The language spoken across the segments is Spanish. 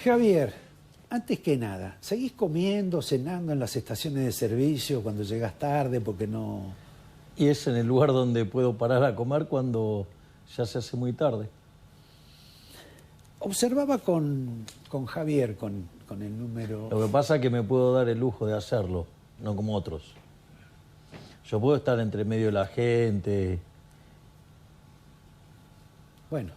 Javier, antes que nada, ¿seguís comiendo, cenando en las estaciones de servicio cuando llegas tarde porque no...? Y es en el lugar donde puedo parar a comer cuando ya se hace muy tarde. Observaba con Javier, con el número... Lo que pasa es que me puedo dar el lujo de hacerlo, no como otros. Yo puedo estar entre medio de la gente. Bueno,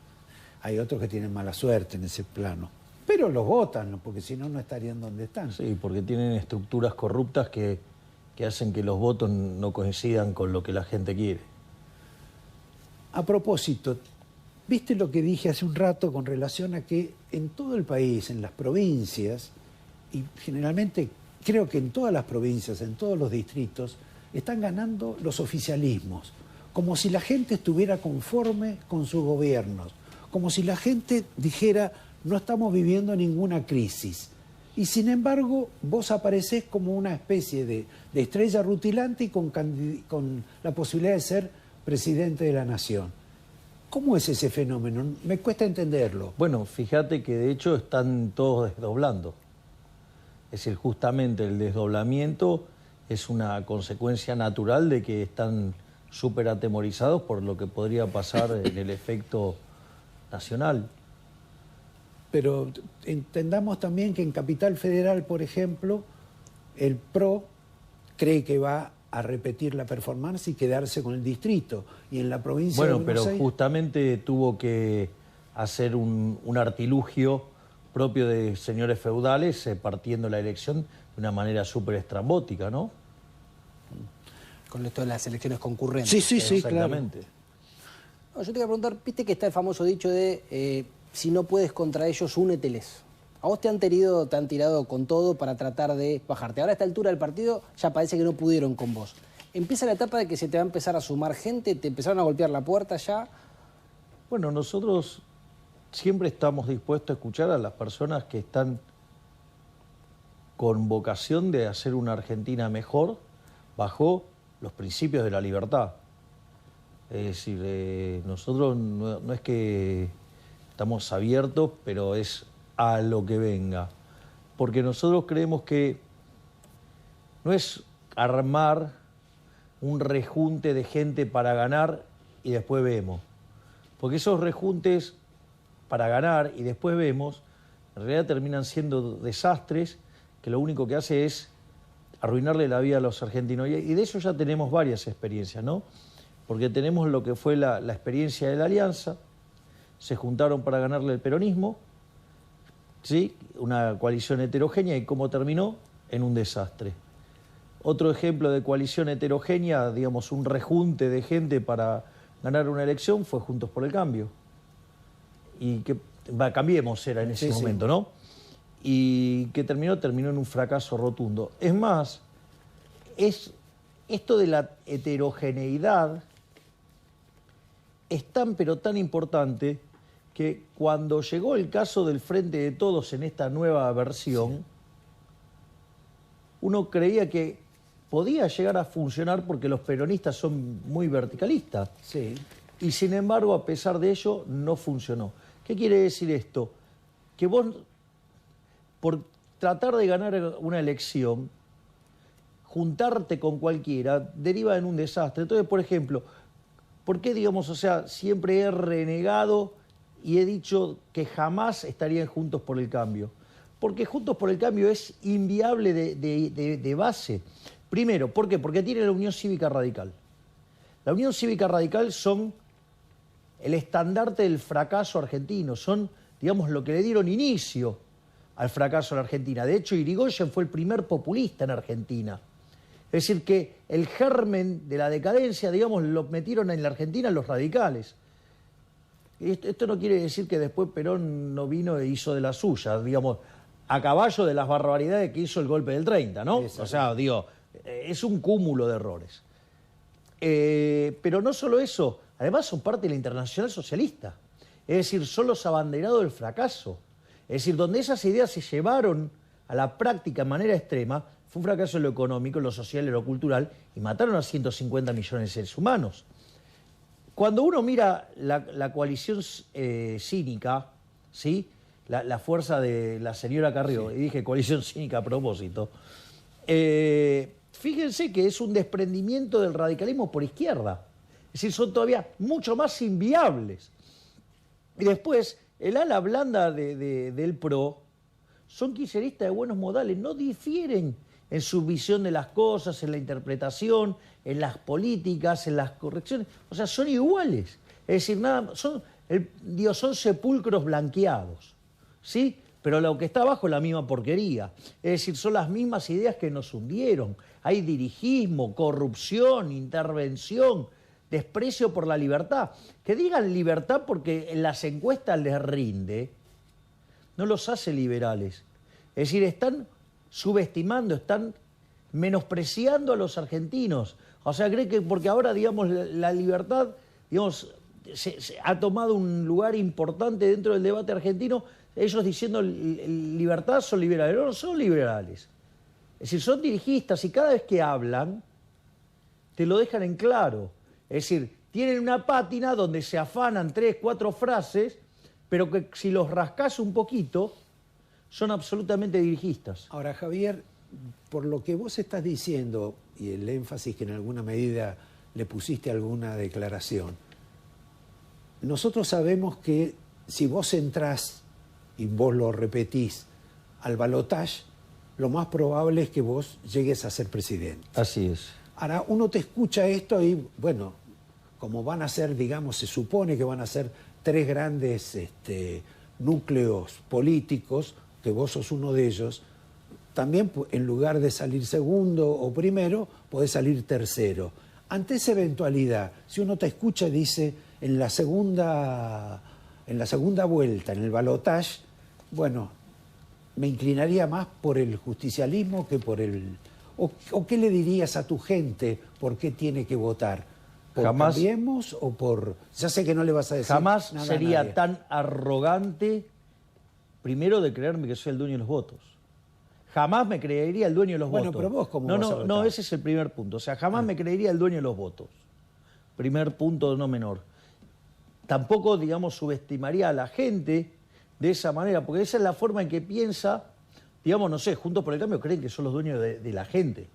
hay otros que tienen mala suerte en ese plano. Pero los votan, ¿no? Porque si no, no estarían donde están. Sí, porque tienen estructuras corruptas que hacen que los votos no coincidan con lo que la gente quiere. A propósito, ¿viste lo que dije hace un rato con relación a que en todo el país, en las provincias, y generalmente creo que en todas las provincias, en todos los distritos, están ganando los oficialismos, como si la gente estuviera conforme con sus gobiernos, como si la gente dijera, no estamos viviendo ninguna crisis. Y sin embargo, vos aparecés como una especie de estrella rutilante y con la posibilidad de ser presidente de la nación. ¿Cómo es ese fenómeno? Me cuesta entenderlo. Bueno, fíjate que de hecho están todos desdoblando. Es decir, justamente el desdoblamiento es una consecuencia natural de que están súper atemorizados por lo que podría pasar en el efecto nacional. Pero entendamos también que en Capital Federal, por ejemplo, el PRO cree que va a repetir la performance y quedarse con el distrito. Y en la provincia de Buenos Aires... justamente tuvo que hacer un artilugio propio de señores feudales partiendo la elección de una manera súper estrambótica, ¿no? Con esto de las elecciones concurrentes. Sí, exactamente. Claro. No, yo te voy a preguntar, viste que está el famoso dicho de si no puedes contra ellos, úneteles. A vos te han tirado con todo para tratar de bajarte. Ahora a esta altura del partido ya parece que no pudieron con vos. Empieza la etapa de que se te va a empezar a sumar gente, te empezaron a golpear la puerta ya. Bueno, nosotros siempre estamos dispuestos a escuchar a las personas que están con vocación de hacer una Argentina mejor bajo los principios de la libertad. Es decir, nosotros no es que estamos abiertos, pero es a lo que venga. Porque nosotros creemos que no es armar un rejunte de gente para ganar y después vemos. Porque esos rejuntes para ganar y después vemos, en realidad terminan siendo desastres que lo único que hace es arruinarle la vida a los argentinos. Y de eso ya tenemos varias experiencias, ¿no? Porque tenemos lo que fue la experiencia de la Alianza, se juntaron para ganarle el peronismo, ¿sí? Una coalición heterogénea, y cómo terminó en un desastre. Otro ejemplo de coalición heterogénea, digamos, un rejunte de gente para ganar una elección, fue Juntos por el Cambio. Y que Cambiemos era en ese momento, ¿no? Y que terminó en un fracaso rotundo. Es más, esto de la heterogeneidad es tan pero tan importante que cuando llegó el caso del Frente de Todos en esta nueva versión, uno creía que podía llegar a funcionar porque los peronistas son muy verticalistas. Sí. Y sin embargo, a pesar de ello, no funcionó. ¿Qué quiere decir esto? Que vos, por tratar de ganar una elección, juntarte con cualquiera, deriva en un desastre. Entonces, por ejemplo, ¿por qué, digamos, o sea, siempre he renegado y he dicho que jamás estarían Juntos por el Cambio? Porque Juntos por el Cambio es inviable de base. Primero, ¿por qué? Porque tiene la Unión Cívica Radical. La Unión Cívica Radical son el estandarte del fracaso argentino, son, digamos, lo que le dieron inicio al fracaso en Argentina. De hecho, Irigoyen fue el primer populista en Argentina. Es decir, que el germen de la decadencia, digamos, lo metieron en la Argentina los radicales. Esto no quiere decir que después Perón no vino e hizo de la suya, digamos, a caballo de las barbaridades que hizo el golpe del 30, ¿no? O sea, digo, es un cúmulo de errores. Pero no solo eso, además son parte de la Internacional Socialista. Es decir, son los abanderados del fracaso. Es decir, donde esas ideas se llevaron a la práctica de manera extrema, fue un fracaso en lo económico, en lo social, en lo cultural, y mataron a 150 millones de seres humanos. Cuando uno mira la coalición cínica, ¿sí? la fuerza de la señora Carrió, y dije coalición cínica a propósito, fíjense que es un desprendimiento del radicalismo por izquierda. Es decir, son todavía mucho más inviables. Y después, el ala blanda del PRO son kirchneristas de buenos modales, no difieren en su visión de las cosas, en la interpretación, en las políticas, en las correcciones. O sea, son iguales. Es decir, son sepulcros blanqueados, ¿sí? Pero lo que está abajo es la misma porquería. Es decir, son las mismas ideas que nos hundieron. Hay dirigismo, corrupción, intervención, desprecio por la libertad. Que digan libertad porque en las encuestas les rinde, no los hace liberales. Es decir, están subestimando, están menospreciando a los argentinos. O sea, cree que porque ahora, digamos, la libertad, digamos, se ha tomado un lugar importante dentro del debate argentino, ellos diciendo libertad son liberales. No, son liberales. Es decir, son dirigistas y cada vez que hablan, te lo dejan en claro. Es decir, tienen una pátina donde se afanan 3, 4 frases, pero que si los rascas un poquito, son absolutamente dirigistas. Ahora, Javier, por lo que vos estás diciendo y el énfasis que en alguna medida le pusiste a alguna declaración, nosotros sabemos que si vos entrás y vos lo repetís al balotaje, lo más probable es que vos llegues a ser presidente. Así es. Ahora, uno te escucha esto y, bueno, como van a ser, digamos, se supone que van a ser 3 grandes núcleos políticos, que vos sos uno de ellos, también en lugar de salir segundo o primero, podés salir tercero. Ante esa eventualidad, si uno te escucha y dice en la segunda vuelta, en el balotaje, bueno, me inclinaría más por el justicialismo que por el... ¿O qué le dirías a tu gente por qué tiene que votar? ¿Por jamás, Cambiemos o por...? Ya sé que no le vas a decir jamás nada sería a nadie. tan arrogante, primero, de creerme que soy el dueño de los votos. Jamás me creería el dueño de los votos. Bueno, pero vos cómo no, vas a no, votar. no, ese es el primer punto. O sea, jamás me creería el dueño de los votos. Primer punto, no menor. Tampoco, digamos, subestimaría a la gente de esa manera, porque esa es la forma en que piensa, digamos, no sé, Juntos por el Cambio creen que son los dueños de la gente.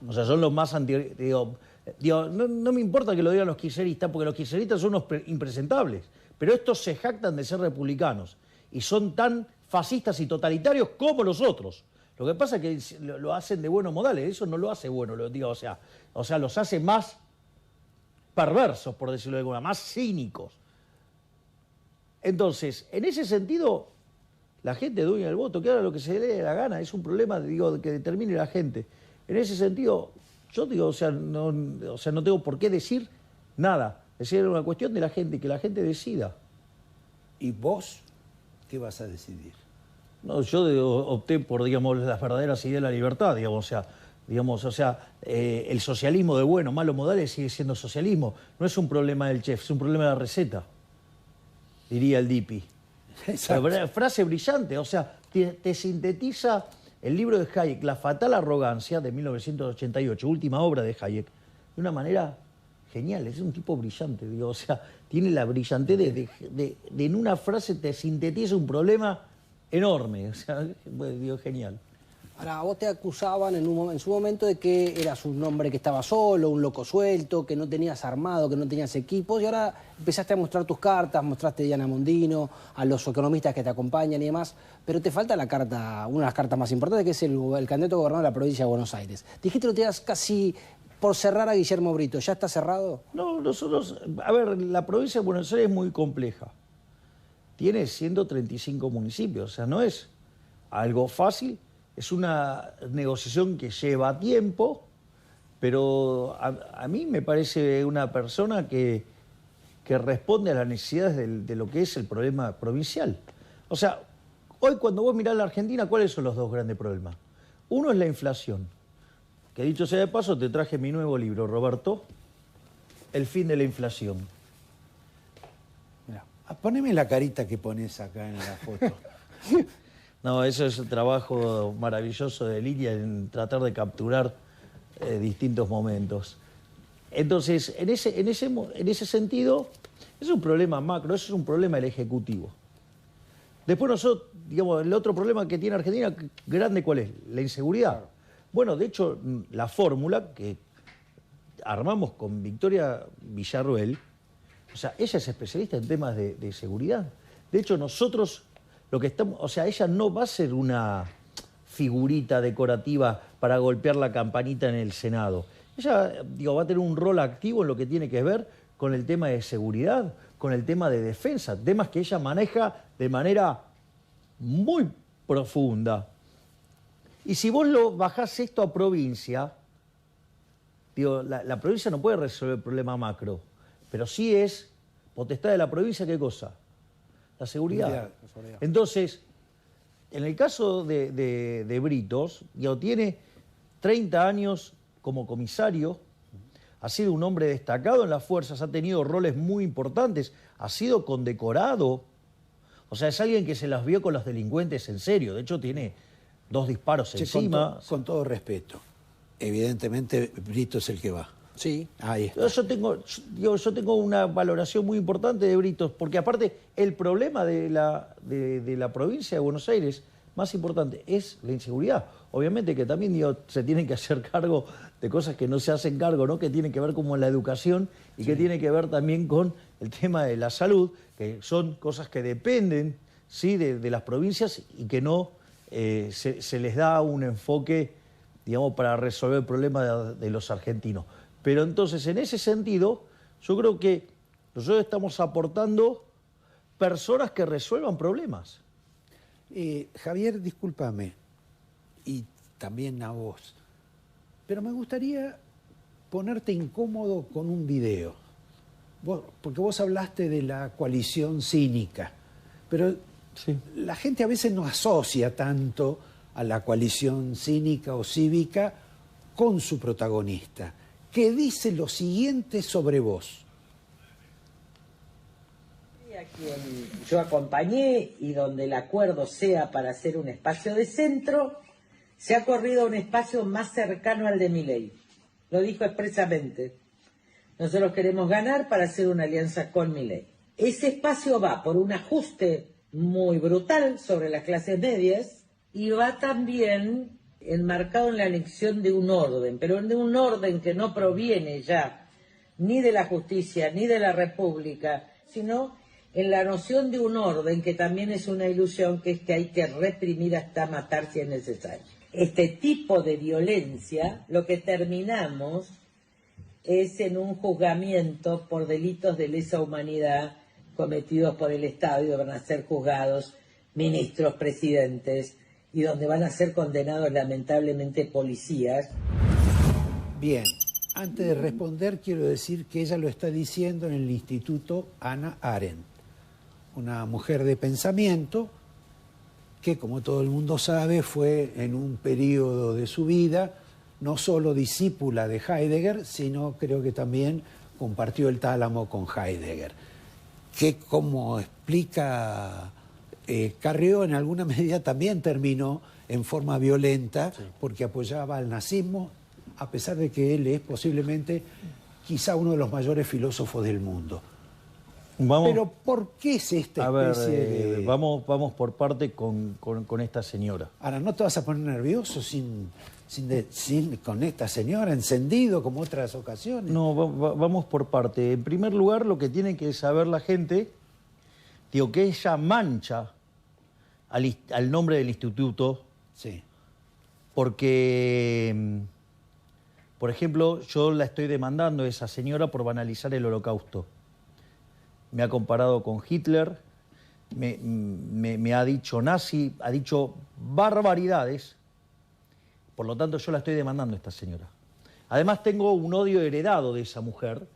O sea, son los más no me importa que lo digan los kirchneristas, porque los kirchneristas son unos impresentables, pero estos se jactan de ser republicanos y son tan fascistas y totalitarios como los otros. Lo que pasa es que lo hacen de buenos modales, eso no lo hace bueno, o sea, los hace más perversos, por decirlo de alguna manera, más cínicos. Entonces, en ese sentido, la gente dueña del voto, que haga lo que se le dé la gana, es un problema, digo, que determine la gente. En ese sentido, yo digo, no tengo por qué decir nada. Es decir, es una cuestión de la gente, que la gente decida. ¿Y vos qué vas a decidir? No, yo opté por, digamos, las verdaderas ideas de la libertad, digamos, el socialismo de buenos, malos modales sigue siendo socialismo. No es un problema del chef, es un problema de la receta, diría el Dipi. Exacto. Frase brillante, o sea, te sintetiza el libro de Hayek, La fatal arrogancia, de 1988, última obra de Hayek, de una manera genial. Es un tipo brillante, digo, o sea, tiene la brillantez de en una frase te sintetiza un problema enorme, o sea, digo, genial. Ahora, vos te acusaban en su momento de que eras un hombre que estaba solo, un loco suelto, que no tenías armado, que no tenías equipos, y ahora empezaste a mostrar tus cartas, mostraste a Diana Mondino, a los economistas que te acompañan y demás, pero te falta la carta, una de las cartas más importantes, que es el candidato a gobernador de la provincia de Buenos Aires. Dijiste que lo tenías casi por cerrar a Guillermo Brito, ¿ya está cerrado? No, nosotros, a ver, la provincia de Buenos Aires es muy compleja. Tiene 135 municipios, o sea, no es algo fácil. Es una negociación que lleva tiempo, pero a mí me parece una persona que responde a las necesidades de lo que es el problema provincial. O sea, hoy cuando vos mirás la Argentina, ¿cuáles son los 2 grandes problemas? Uno es la inflación, que dicho sea de paso, te traje mi nuevo libro, Roberto, El fin de la inflación. Mirá, poneme la carita que pones acá en la foto. No, eso es un trabajo maravilloso de Lilia en tratar de capturar distintos momentos. Entonces, en ese sentido, es un problema macro, eso es un problema del Ejecutivo. Después nosotros, digamos, el otro problema que tiene Argentina, grande, ¿cuál es? La inseguridad. Bueno, de hecho, la fórmula que armamos con Victoria Villarruel, o sea, ella es especialista en temas de seguridad. De hecho, nosotros lo que estamos, o sea, ella no va a ser una figurita decorativa para golpear la campanita en el Senado. Ella, digo, va a tener un rol activo en lo que tiene que ver con el tema de seguridad, con el tema de defensa, temas que ella maneja de manera muy profunda. Y si vos lo bajás esto a provincia, digo, la provincia no puede resolver el problema macro, pero sí es potestad de la provincia, ¿qué cosa? La seguridad. Entonces, en el caso de Britos, digo, tiene 30 años como comisario, ha sido un hombre destacado en las fuerzas, ha tenido roles muy importantes, ha sido condecorado. O sea, es alguien que se las vio con los delincuentes en serio. De hecho, tiene 2 disparos encima. Con todo respeto, evidentemente Brito es el que va. Sí. Ahí está. Yo tengo una valoración muy importante de Britos, porque aparte el problema de la provincia de Buenos Aires, más importante, es la inseguridad. Obviamente que también se tienen que hacer cargo de cosas que no se hacen cargo, ¿no? Que tienen que ver como la educación y que tiene que ver también con el tema de la salud, que son cosas que dependen, ¿sí?, de las provincias y que no se les da un enfoque, digamos, para resolver el problema de los argentinos. Pero entonces, en ese sentido, yo creo que nosotros estamos aportando personas que resuelvan problemas. Javier, discúlpame, y también a vos, pero me gustaría ponerte incómodo con un video. Porque vos hablaste de la coalición cínica, pero la gente a veces no asocia tanto a la coalición cínica o cívica con su protagonista, que dice lo siguiente sobre vos. A quien yo acompañé y donde el acuerdo sea para hacer un espacio de centro, se ha corrido a un espacio más cercano al de Milei. Lo dijo expresamente. Nosotros queremos ganar para hacer una alianza con Milei. Ese espacio va por un ajuste muy brutal sobre las clases medias y va también enmarcado en la elección de un orden, pero de un orden que no proviene ya ni de la justicia ni de la república, sino en la noción de un orden que también es una ilusión, que es que hay que reprimir hasta matar si es necesario. Este tipo de violencia, lo que terminamos es en un juzgamiento por delitos de lesa humanidad cometidos por el Estado, y van a ser juzgados ministros, presidentes, y donde van a ser condenados lamentablemente policías. Bien, antes de responder quiero decir que ella lo está diciendo en el Instituto Hannah Arendt, una mujer de pensamiento que, como todo el mundo sabe, fue en un periodo de su vida no solo discípula de Heidegger, sino creo que también compartió el tálamo con Heidegger, que, como explica Carrió, en alguna medida también terminó en forma violenta porque apoyaba al nazismo, a pesar de que él es posiblemente quizá uno de los mayores filósofos del mundo. Pero ¿por qué es esta especie de...? Vamos por parte con esta señora. Ahora, ¿no te vas a poner nervioso con esta señora, encendido como otras ocasiones? No, vamos por parte. En primer lugar, lo que tiene que saber la gente, digo, que ella mancha al nombre del instituto, porque, por ejemplo, yo la estoy demandando a esa señora por banalizar el Holocausto. Me ha comparado con Hitler, me ha dicho nazi, ha dicho barbaridades. Por lo tanto, yo la estoy demandando a esta señora. Además, tengo un odio heredado de esa mujer.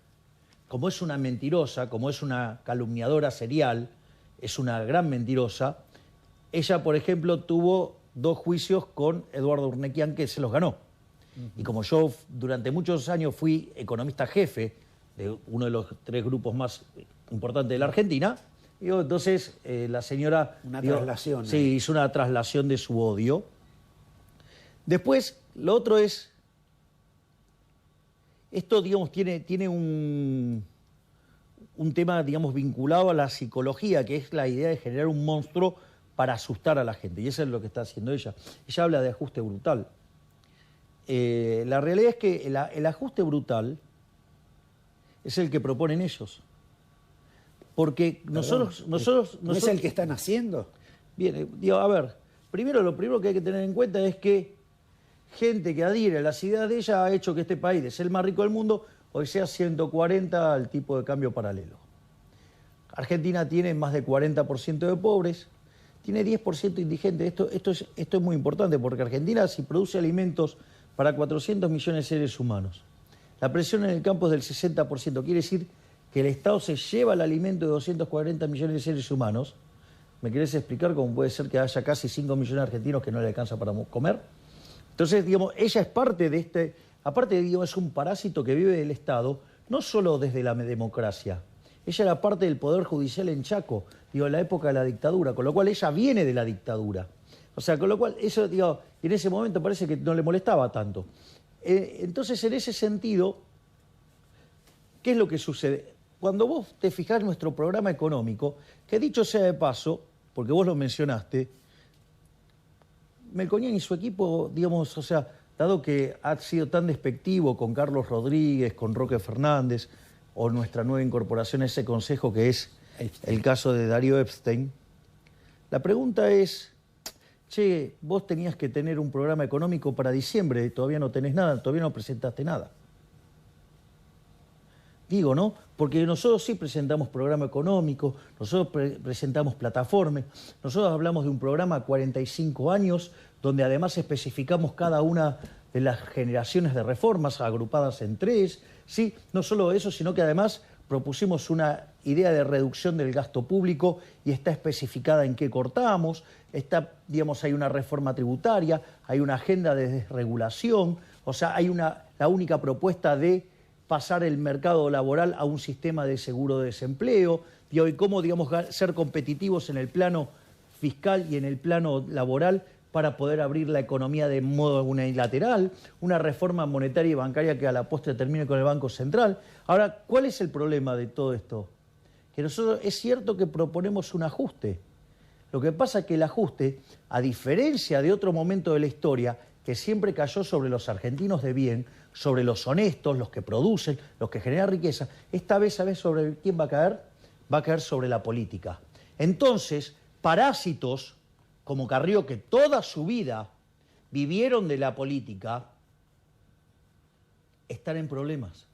Como es una mentirosa, como es una calumniadora serial, es una gran mentirosa. Ella, por ejemplo, tuvo 2 juicios con Eduardo Urnequian que se los ganó. Y como yo durante muchos años fui economista jefe de uno de los 3 grupos más importantes de la Argentina, entonces la señora... traslación. Sí, hizo una traslación de su odio. Después, lo otro es... Esto, digamos, tiene un tema, digamos, vinculado a la psicología, que es la idea de generar un monstruo para asustar a la gente. Y eso es lo que está haciendo ella. Ella habla de ajuste brutal. La realidad es que el ajuste brutal es el que proponen ellos. Porque nosotros ¿No es el que están haciendo? Bien, digo, a ver, lo primero que hay que tener en cuenta es que gente que adhiere a las ideas de ella ha hecho que este país, de ser el más rico del mundo, hoy sea 140 al tipo de cambio paralelo. Argentina tiene más de 40% de pobres, tiene 10% indigentes. Esto es muy importante porque Argentina, si produce alimentos para 400 millones de seres humanos, la presión en el campo es del 60%. Quiere decir que el Estado se lleva el alimento de 240 millones de seres humanos. ¿Me querés explicar cómo puede ser que haya casi 5 millones de argentinos que no le alcanza para comer? Entonces, digamos, ella es parte de este... Aparte, digamos, es un parásito que vive del Estado, no solo desde la democracia. Ella era parte del Poder Judicial en Chaco, digo, en la época de la dictadura, con lo cual ella viene de la dictadura. O sea, con lo cual, eso, digo, en ese momento parece que no le molestaba tanto. Entonces, en ese sentido, ¿qué es lo que sucede? Cuando vos te fijás en nuestro programa económico, que dicho sea de paso, porque vos lo mencionaste, Melconian y su equipo, digamos, o sea, dado que ha sido tan despectivo con Carlos Rodríguez, con Roque Fernández, o nuestra nueva incorporación a ese consejo que es el caso de Darío Epstein, la pregunta es, che, vos tenías que tener un programa económico para diciembre, todavía no tenés nada, todavía no presentaste nada. Digo, ¿no? Porque nosotros sí presentamos programa económico, nosotros presentamos plataformas, nosotros hablamos de un programa a 45 años, donde además especificamos cada una de las generaciones de reformas agrupadas en 3, ¿sí? No solo eso, sino que además propusimos una idea de reducción del gasto público y está especificada en qué cortamos, digamos, hay una reforma tributaria, hay una agenda de desregulación, o sea, hay la única propuesta de pasar el mercado laboral a un sistema de seguro de desempleo, y cómo, digamos, ser competitivos en el plano fiscal y en el plano laboral para poder abrir la economía de modo unilateral, una reforma monetaria y bancaria que a la postre termine con el Banco Central. Ahora, ¿cuál es el problema de todo esto? Que nosotros es cierto que proponemos un ajuste. Lo que pasa es que el ajuste, a diferencia de otro momento de la historia, que siempre cayó sobre los argentinos de bien, sobre los honestos, los que producen, los que generan riqueza, esta vez, ¿sabes sobre quién va a caer? Va a caer sobre la política. Entonces, parásitos como Carrió, que toda su vida vivieron de la política, están en problemas.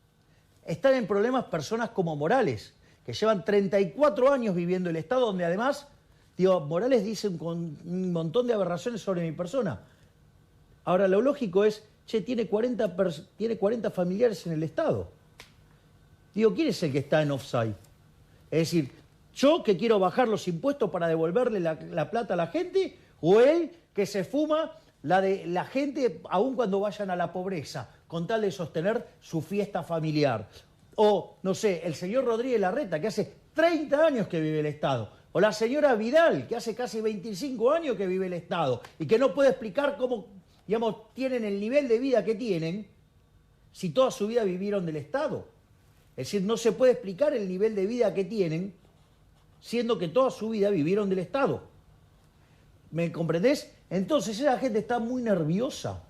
Están en problemas personas como Morales, que llevan 34 años viviendo el Estado, donde además, digo, Morales dice un montón de aberraciones sobre mi persona. Ahora, lo lógico es, che, tiene 40 familiares en el Estado. Digo, ¿quién es el que está en offside? Es decir, ¿yo que quiero bajar los impuestos para devolverle la plata a la gente? ¿O él que se fuma la de la gente aun cuando vayan a la pobreza, con tal de sostener su fiesta familiar? O, no sé, el señor Rodríguez Larreta, que hace 30 años que vive el Estado. O la señora Vidal, que hace casi 25 años que vive el Estado y que no puede explicar cómo, digamos, tienen el nivel de vida que tienen si toda su vida vivieron del Estado. Es decir, no se puede explicar el nivel de vida que tienen siendo que toda su vida vivieron del Estado. ¿Me comprendés? Entonces esa gente está muy nerviosa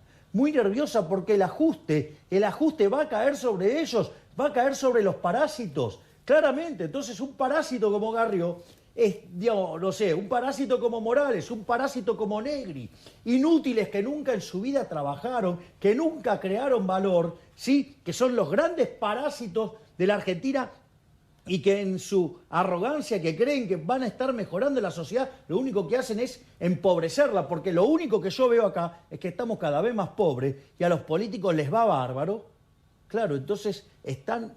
porque el ajuste va a caer sobre ellos, va a caer sobre los parásitos, claramente. Entonces un parásito como Carrió es, digamos, no sé, un parásito como Morales, un parásito como Negri, inútiles que nunca en su vida trabajaron, que nunca crearon valor, ¿sí? Que son los grandes parásitos de la Argentina y que en su arrogancia, que creen que van a estar mejorando la sociedad, lo único que hacen es empobrecerla, porque lo único que yo veo acá es que estamos cada vez más pobres y a los políticos les va bárbaro. Claro, entonces están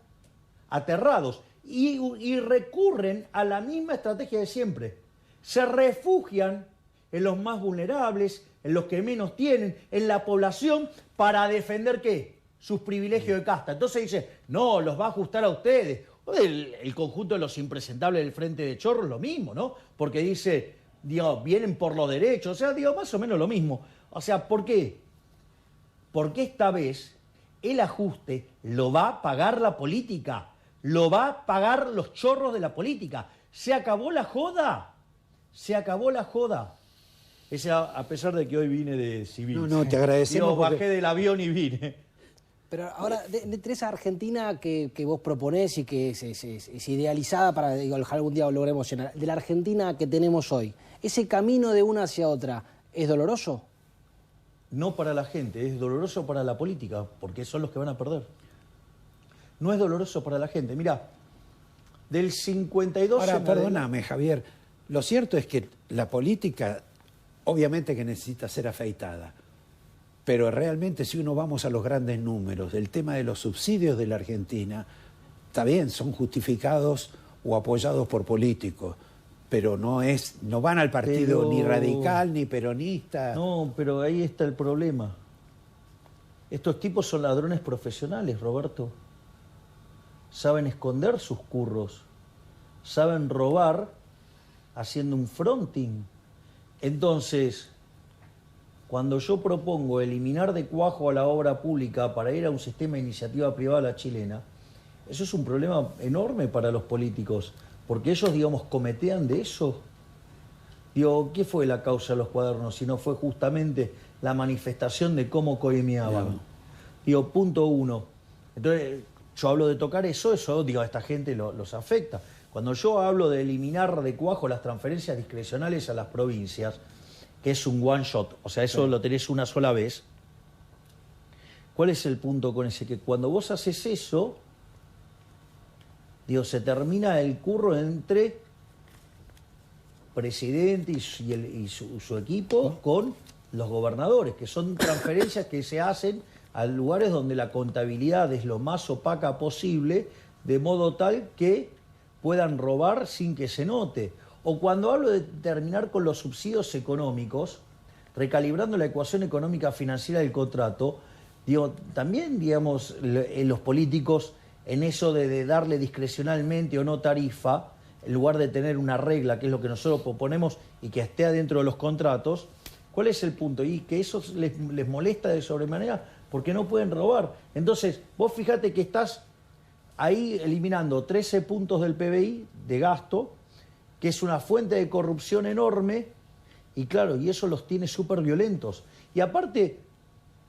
aterrados y recurren a la misma estrategia de siempre. Se refugian en los más vulnerables, en los que menos tienen, en la población, para defender ¿qué? Sus privilegios de casta. Entonces dice, no, los va a ajustar a ustedes. El conjunto de los impresentables del Frente de Chorro es lo mismo, ¿no? Porque dice, digo, vienen por los derechos, o sea, digo, más o menos lo mismo. O sea, ¿por qué? Porque esta vez el ajuste lo va a pagar la política, lo va a pagar los chorros de la política. Se acabó la joda Se acabó la joda. A pesar de que hoy vine de civil. No, te agradecemos. Bajé del avión y vine. Pero ahora, de esa Argentina que vos proponés y que es idealizada para, digo, algún día logremos llenar, de la Argentina que tenemos hoy, ¿ese camino de una hacia otra es doloroso? No para la gente, es doloroso para la política, porque son los que van a perder. No es doloroso para la gente. Mirá, del 52... Ahora, perdóname, Javier, lo cierto es que la política, obviamente que necesita ser afeitada, pero realmente si uno vamos a los grandes números, el tema de los subsidios de la Argentina, está bien, son justificados o apoyados por políticos, pero no van al partido ni radical ni peronista. No, pero ahí está el problema. Estos tipos son ladrones profesionales, Roberto. Saben esconder sus curros, saben robar haciendo un fronting. Entonces, cuando yo propongo eliminar de cuajo a la obra pública para ir a un sistema de iniciativa privada a la chilena, eso es un problema enorme para los políticos, porque ellos, digamos, cometean de eso. Digo, ¿qué fue la causa de los cuadernos si no fue justamente la manifestación de cómo coimeaban? No. Digo, punto uno. Entonces, yo hablo de tocar eso, digo, a esta gente los afecta. Cuando yo hablo de eliminar de cuajo las transferencias discrecionales a las provincias, que es un one shot, o sea, eso lo tenés una sola vez, ¿cuál es el punto con ese? Que cuando vos haces eso, digo, se termina el curro entre presidente y su equipo con los gobernadores, que son transferencias que se hacen a lugares donde la contabilidad es lo más opaca posible, de modo tal que puedan robar sin que se note. O cuando hablo de terminar con los subsidios económicos, recalibrando la ecuación económica financiera del contrato, digo, también, digamos, los políticos en eso de darle discrecionalmente o no tarifa, en lugar de tener una regla, que es lo que nosotros proponemos y que esté adentro de los contratos, ¿cuál es el punto? Y que eso les molesta de sobremanera porque no pueden robar. Entonces, vos fíjate que estás ahí eliminando 13 puntos del PBI de gasto, que es una fuente de corrupción enorme, y claro, y eso los tiene súper violentos. Y aparte,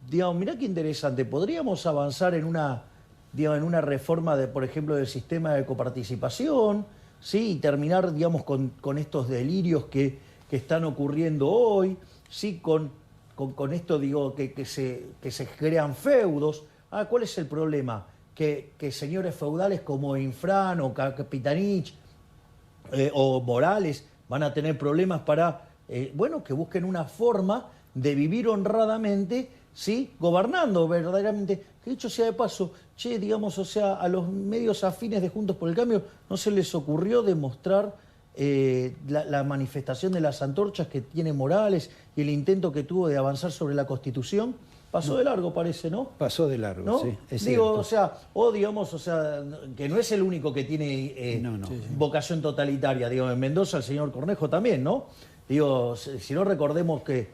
digamos, mirá qué interesante, podríamos avanzar en una reforma, por ejemplo, del sistema de coparticipación, ¿sí? Y terminar, digamos, con estos delirios que están ocurriendo hoy, ¿sí? Con esto, digo, que se crean feudos. ¿Cuál es el problema? Que señores feudales como Infran o Capitanich o Morales van a tener problemas para, que busquen una forma de vivir honradamente, ¿sí? Gobernando verdaderamente. Que dicho sea de paso, digamos, o sea, a los medios afines de Juntos por el Cambio no se les ocurrió demostrar la manifestación de las antorchas que tiene Morales y el intento que tuvo de avanzar sobre la Constitución. Pasó de largo, parece, ¿no? Pasó de largo, ¿no? sí. Es Digo, cierto. o sea, digamos, o sea, que no es el único que tiene vocación totalitaria. Digo, en Mendoza el señor Cornejo también, ¿no? Digo, si no recordemos que,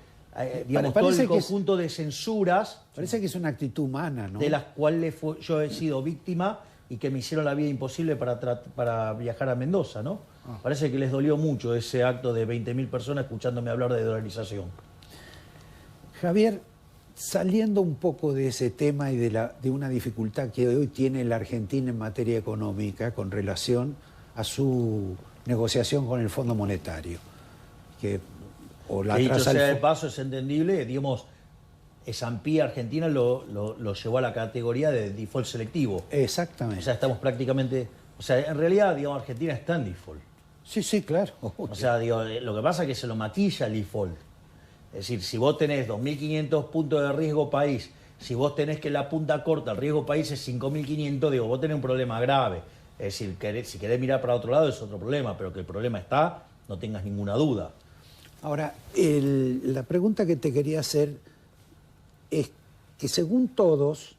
digamos, todo el conjunto de censuras... Parece que es una actitud humana, ¿no? De las cuales yo he sido víctima y que me hicieron la vida imposible para viajar a Mendoza, ¿no? Parece que les dolió mucho ese acto de 20.000 personas escuchándome hablar de dolarización. Javier, saliendo un poco de ese tema y de una dificultad que hoy tiene la Argentina en materia económica con relación a su negociación con el Fondo Monetario, que dicho sea de paso es entendible, digamos, S&P Argentina lo llevó a la categoría de default selectivo. Exactamente. O sea, estamos prácticamente... O sea, en realidad, digamos, Argentina está en default. Sí, claro. O sea, digo, lo que pasa es que se lo maquilla el default. Es decir, si vos tenés 2.500 puntos de riesgo país, si vos tenés que la punta corta, el riesgo país es 5.500, digo, vos tenés un problema grave. Es decir, si querés mirar para otro lado es otro problema, pero que el problema está, no tengas ninguna duda. Ahora, la pregunta que te quería hacer es que según todos,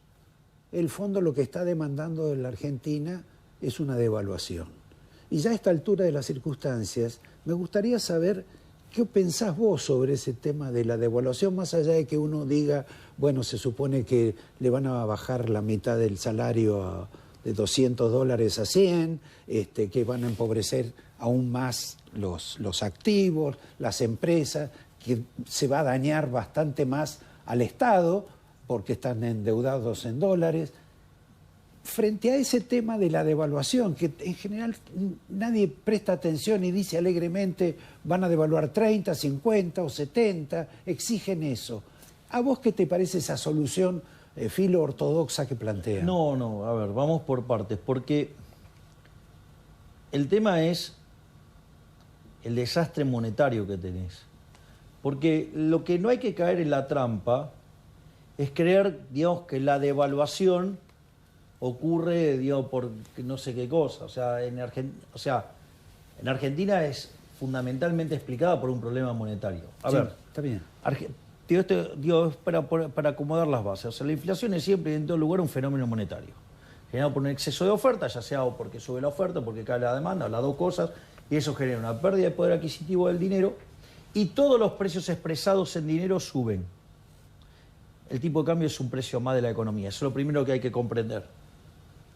el fondo lo que está demandando de la Argentina es una devaluación. Y ya a esta altura de las circunstancias, me gustaría saber qué pensás vos sobre ese tema de la devaluación, más allá de que uno diga, bueno, se supone que le van a bajar la mitad del salario de $200 a 100, que van a empobrecer aún más los activos, las empresas, que se va a dañar bastante más al Estado porque están endeudados en dólares. Frente a ese tema de la devaluación, que en general nadie presta atención y dice alegremente van a devaluar 30, 50 o 70, exigen eso. ¿A vos qué te parece esa solución filo ortodoxa que plantean? No, a ver, vamos por partes, porque el tema es el desastre monetario que tenés. Porque lo que no hay que caer en la trampa es creer, digamos, que la devaluación ocurre, digamos, por no sé qué cosa. O sea, en Argentina es fundamentalmente explicada por un problema monetario. A ver, está bien. Digo, para acomodar las bases. O sea, la inflación es siempre y en todo lugar un fenómeno monetario, generado por un exceso de oferta, ya sea o porque sube la oferta, o porque cae la demanda, o las dos cosas, y eso genera una pérdida de poder adquisitivo del dinero, y todos los precios expresados en dinero suben. El tipo de cambio es un precio más de la economía. Eso es lo primero que hay que comprender.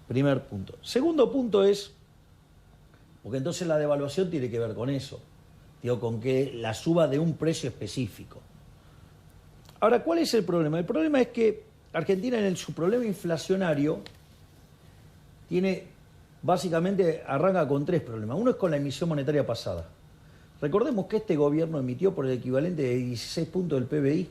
Primer punto. Segundo punto es, porque entonces la devaluación tiene que ver con eso, digo, con que la suba de un precio específico. Ahora, ¿cuál es el problema? El problema es que Argentina en su problema inflacionario básicamente arranca con tres problemas. Uno es con la emisión monetaria pasada. Recordemos que este gobierno emitió por el equivalente de 16 puntos del PBI.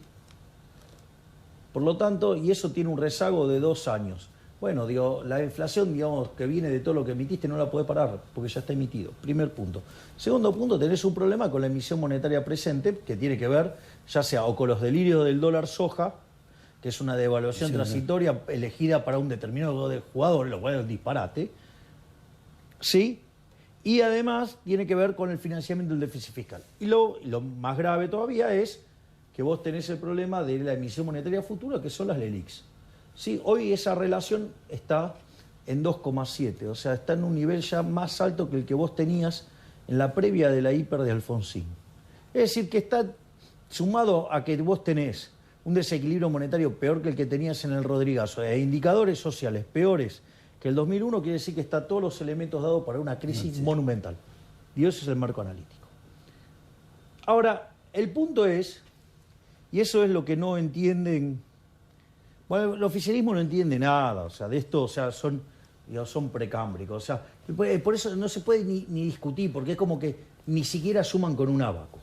Por lo tanto, y eso tiene un rezago de 2 años. Bueno, digo, la inflación, digamos, que viene de todo lo que emitiste no la podés parar, porque ya está emitido. Primer punto. Segundo punto, tenés un problema con la emisión monetaria presente, que tiene que ver, ya sea o con los delirios del dólar soja, que es una devaluación transitoria elegida para un determinado jugador, lo cual es un disparate, ¿sí? Y además tiene que ver con el financiamiento del déficit fiscal. Y lo más grave todavía es que vos tenés el problema de la emisión monetaria futura, que son las LELIQs. Sí, hoy esa relación está en 2,7, o sea, está en un nivel ya más alto que el que vos tenías en la previa de la hiper de Alfonsín. Es decir, que está sumado a que vos tenés un desequilibrio monetario peor que el que tenías en el Rodrigazo, indicadores sociales peores que el 2001, quiere decir que está todos los elementos dados para una crisis monumental. Y ese es el marco analítico. Ahora, el punto es, y eso es lo que no entienden. Bueno, el oficialismo no entiende nada, o sea, de esto, o sea, son precámbricos, o sea, por eso no se puede ni discutir, porque es como que ni siquiera suman con un ábaco.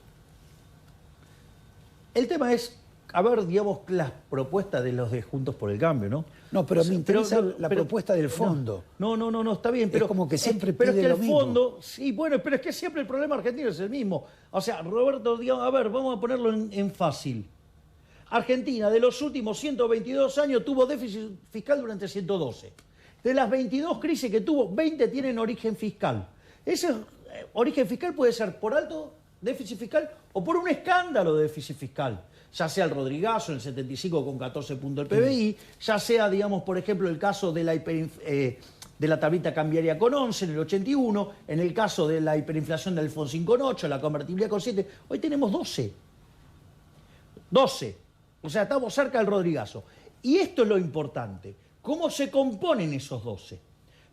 El tema es, a ver, digamos, las propuestas de los de Juntos por el Cambio, ¿no? No, pero me interesa la propuesta del fondo. No, está bien, pero es como que siempre pero pide es que lo mismo. Fondo, sí, bueno, pero es que siempre el problema argentino es el mismo. O sea, Roberto, digamos, a ver, vamos a ponerlo en fácil. Argentina, de los últimos 122 años, tuvo déficit fiscal durante 112. De las 22 crisis que tuvo, 20 tienen origen fiscal. Ese origen fiscal puede ser por alto déficit fiscal o por un escándalo de déficit fiscal. Ya sea el Rodrigazo en el 75 con 14 puntos del PBI, ya sea, digamos, por ejemplo, el caso de la tablita cambiaria con 11 en el 81, en el caso de la hiperinflación de Alfonsín con 8, la convertibilidad con 7. Hoy tenemos 12. 12. O sea, estamos cerca del Rodrigazo. Y esto es lo importante. ¿Cómo se componen esos 12?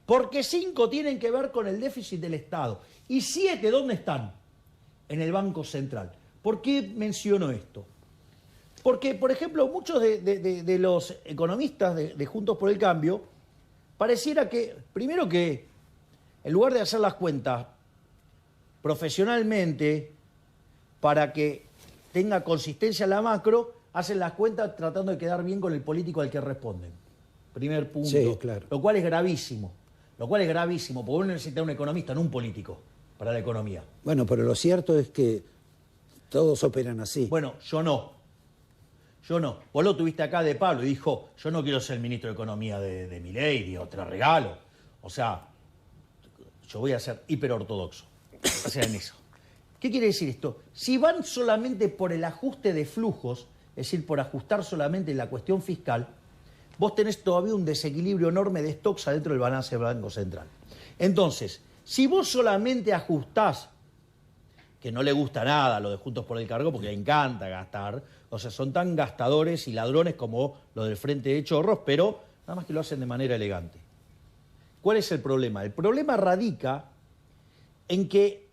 Porque 5 tienen que ver con el déficit del Estado. ¿Y 7 dónde están? En el Banco Central. ¿Por qué menciono esto? Porque, por ejemplo, muchos de los economistas de Juntos por el Cambio, pareciera que, primero que, en lugar de hacer las cuentas profesionalmente, para que tenga consistencia la macro, hacen las cuentas tratando de quedar bien con el político al que responden. Primer punto. Sí, claro. Lo cual es gravísimo. Porque uno necesita un economista, no un político, para la economía. Bueno, pero lo cierto es que todos operan así. Bueno, yo no. Vos lo tuviste acá de Pablo y dijo, yo no quiero ser ministro de Economía de Milei, digo, te lo regalo. O sea, yo voy a ser hiperortodoxo. O sea, en eso. ¿Qué quiere decir esto? Si van solamente por el ajuste de flujos, es decir, por ajustar solamente la cuestión fiscal, vos tenés todavía un desequilibrio enorme de stocks adentro del balance del Banco Central. Entonces, si vos solamente ajustás, que no le gusta nada lo de Juntos por el Cargo, porque le encanta gastar, o sea, son tan gastadores y ladrones como los del Frente de Chorros, pero nada más que lo hacen de manera elegante. ¿Cuál es el problema? El problema radica en que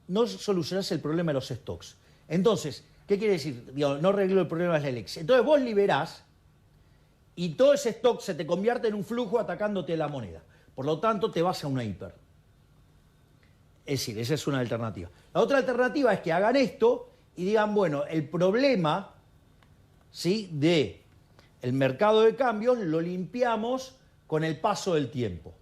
no solucionás el problema de los stocks. Entonces, ¿qué quiere decir? Digo, no arreglo el problema de la LELIQs. Entonces vos liberás y todo ese stock se te convierte en un flujo atacándote la moneda. Por lo tanto, te vas a una hiper. Es decir, esa es una alternativa. La otra alternativa es que hagan esto y digan, bueno, el problema, ¿sí?, de el mercado de cambios lo limpiamos con el paso del tiempo.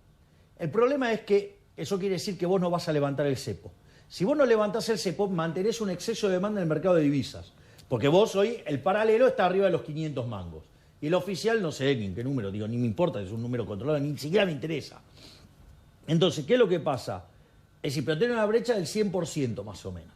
El problema es que eso quiere decir que vos no vas a levantar el cepo. Si vos no levantás el cepo, mantenés un exceso de demanda en el mercado de divisas. Porque vos hoy, el paralelo está arriba de los 500 mangos. Y el oficial, no sé en qué número, digo, ni me importa, es un número controlado, ni siquiera me interesa. Entonces, ¿qué es lo que pasa? Es decir, pero tiene una brecha del 100% más o menos.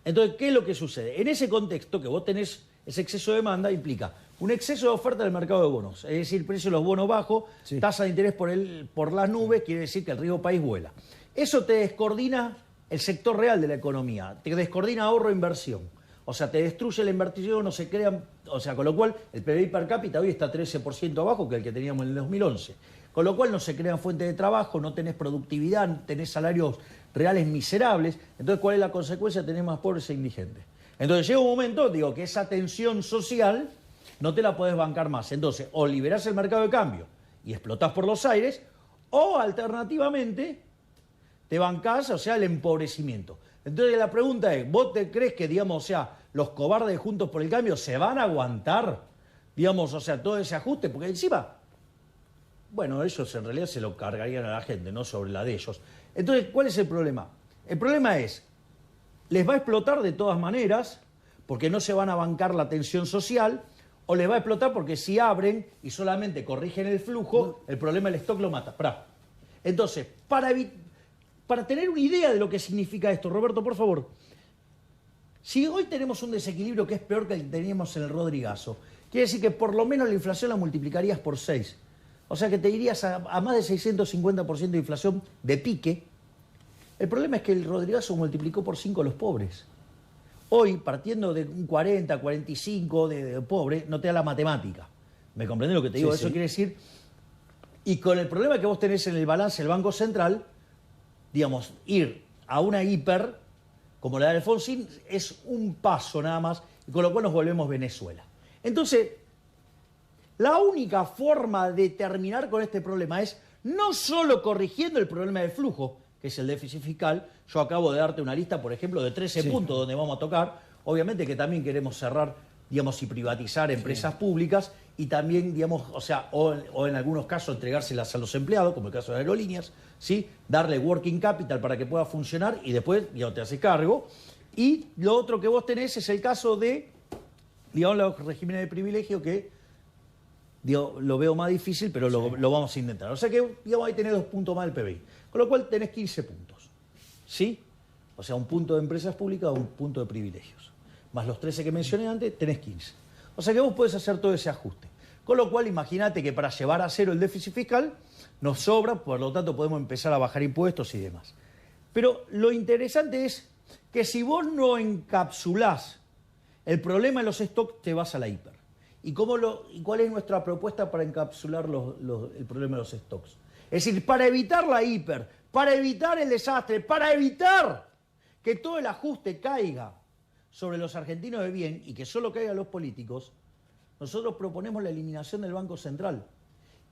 Entonces, ¿qué es lo que sucede? En ese contexto que vos tenés ese exceso de demanda, implica un exceso de oferta del mercado de bonos. Es decir, precio de los bonos bajo, sí, tasa de interés por las nubes, quiere decir que el riesgo país vuela. Eso te descoordina el sector real de la economía, te descoordina ahorro e inversión. O sea, te destruye la inversión, no se crean, o sea, con lo cual el PBI per cápita hoy está 13% abajo que el que teníamos en el 2011. Con lo cual no se crean fuentes de trabajo, no tenés productividad, tenés salarios reales miserables. Entonces, ¿cuál es la consecuencia? Tenés más pobres e indigentes. Entonces llega un momento, digo, que esa tensión social no te la podés bancar más. Entonces, o liberás el mercado de cambio y explotás por los aires, o alternativamente te bancás, o sea, el empobrecimiento. Entonces la pregunta es, ¿vos te crees que, digamos, o sea, los cobardes Juntos por el Cambio se van a aguantar, digamos, o sea, todo ese ajuste? Porque encima, bueno, ellos en realidad se lo cargarían a la gente, no sobre la de ellos. Entonces, ¿cuál es el problema? El problema es, les va a explotar de todas maneras, porque no se van a bancar la tensión social, o les va a explotar porque si abren y solamente corrigen el flujo, el problema del stock lo mata. Entonces, para tener una idea de lo que significa esto, Roberto, por favor, si hoy tenemos un desequilibrio que es peor que el que teníamos en el Rodrigazo, quiere decir que por lo menos la inflación la multiplicarías por 6. O sea que te irías a más de 650% de inflación de pique. El problema es que el Rodrigazo multiplicó por 5 a los pobres. Hoy, partiendo de un 40, 45 de pobre, no te da la matemática. ¿Me comprendés lo que te digo? Sí, eso sí. Quiere decir... Y con el problema que vos tenés en el balance del Banco Central, digamos, ir a una hiper, como la de Alfonsín, es un paso nada más, y con lo cual nos volvemos Venezuela. Entonces, la única forma de terminar con este problema es no solo corrigiendo el problema del flujo, que es el déficit fiscal. Yo acabo de darte una lista, por ejemplo, de 13 puntos donde vamos a tocar. Obviamente que también queremos cerrar, digamos, y privatizar empresas públicas y también, digamos, o sea, o en algunos casos entregárselas a los empleados, como el caso de aerolíneas, ¿sí? Darle working capital para que pueda funcionar y después, digamos, te haces cargo. Y lo otro que vos tenés es el caso de, digamos, los regímenes de privilegio que, digo, lo veo más difícil, pero lo vamos a intentar. O sea que, digamos, ahí tenés 2 puntos más del PBI. Con lo cual tenés 15 puntos, ¿sí? O sea, un punto de empresas públicas, un punto de privilegios. Más los 13 que mencioné antes, tenés 15. O sea que vos podés hacer todo ese ajuste. Con lo cual, imagínate que para llevar a cero el déficit fiscal nos sobra, por lo tanto podemos empezar a bajar impuestos y demás. Pero lo interesante es que si vos no encapsulás el problema de los stocks, te vas a la hiper. ¿Y cuál es nuestra propuesta para encapsular el problema de los stocks? Es decir, para evitar la hiper, para evitar el desastre, para evitar que todo el ajuste caiga sobre los argentinos de bien y que solo caigan los políticos, nosotros proponemos la eliminación del Banco Central.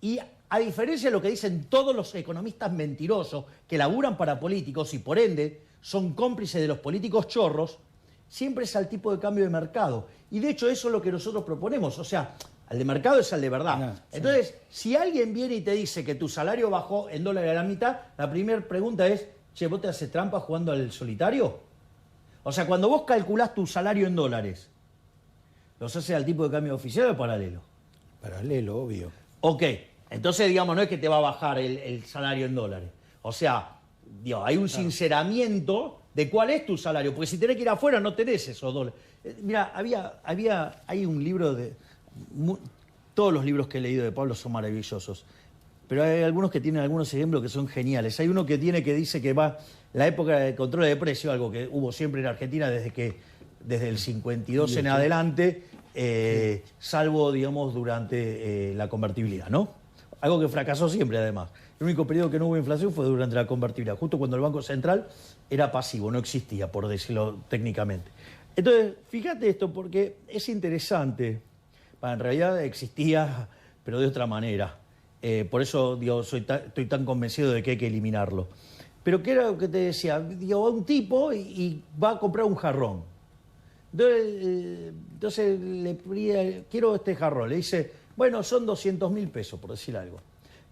Y a diferencia de lo que dicen todos los economistas mentirosos que laburan para políticos y por ende son cómplices de los políticos chorros, siempre es al tipo de cambio de mercado. Y de hecho eso es lo que nosotros proponemos. O sea, al de mercado es al de verdad. Entonces, si alguien viene y te dice que tu salario bajó en dólares a la mitad, la primera pregunta es, che, ¿vos te haces trampa jugando al solitario? O sea, cuando vos calculás tu salario en dólares, ¿los haces al tipo de cambio oficial o paralelo? Paralelo, obvio. Ok, entonces, digamos, no es que te va a bajar el salario en dólares. O sea, digo, hay un sinceramiento de cuál es tu salario, porque si tenés que ir afuera no tenés esos dólares. Mira, hay un libro de... Todos los libros que he leído de Pablo son maravillosos, pero hay algunos que tienen algunos ejemplos que son geniales. Hay uno que dice que va la época de control de precio, algo que hubo siempre en Argentina desde el 52 en adelante, salvo, digamos, durante la convertibilidad, ¿no? algo que fracasó siempre además. El único periodo que no hubo inflación fue durante la convertibilidad, justo cuando el Banco Central era pasivo, no existía, por decirlo técnicamente. Entonces, fíjate esto porque es interesante. En realidad existía, pero de otra manera. Por eso digo, estoy tan convencido de que hay que eliminarlo. Pero ¿qué era lo que te decía? Digo, va un tipo y va a comprar un jarrón. Entonces le pedía, quiero este jarrón. Le dice, bueno, son 200.000 pesos, por decir algo.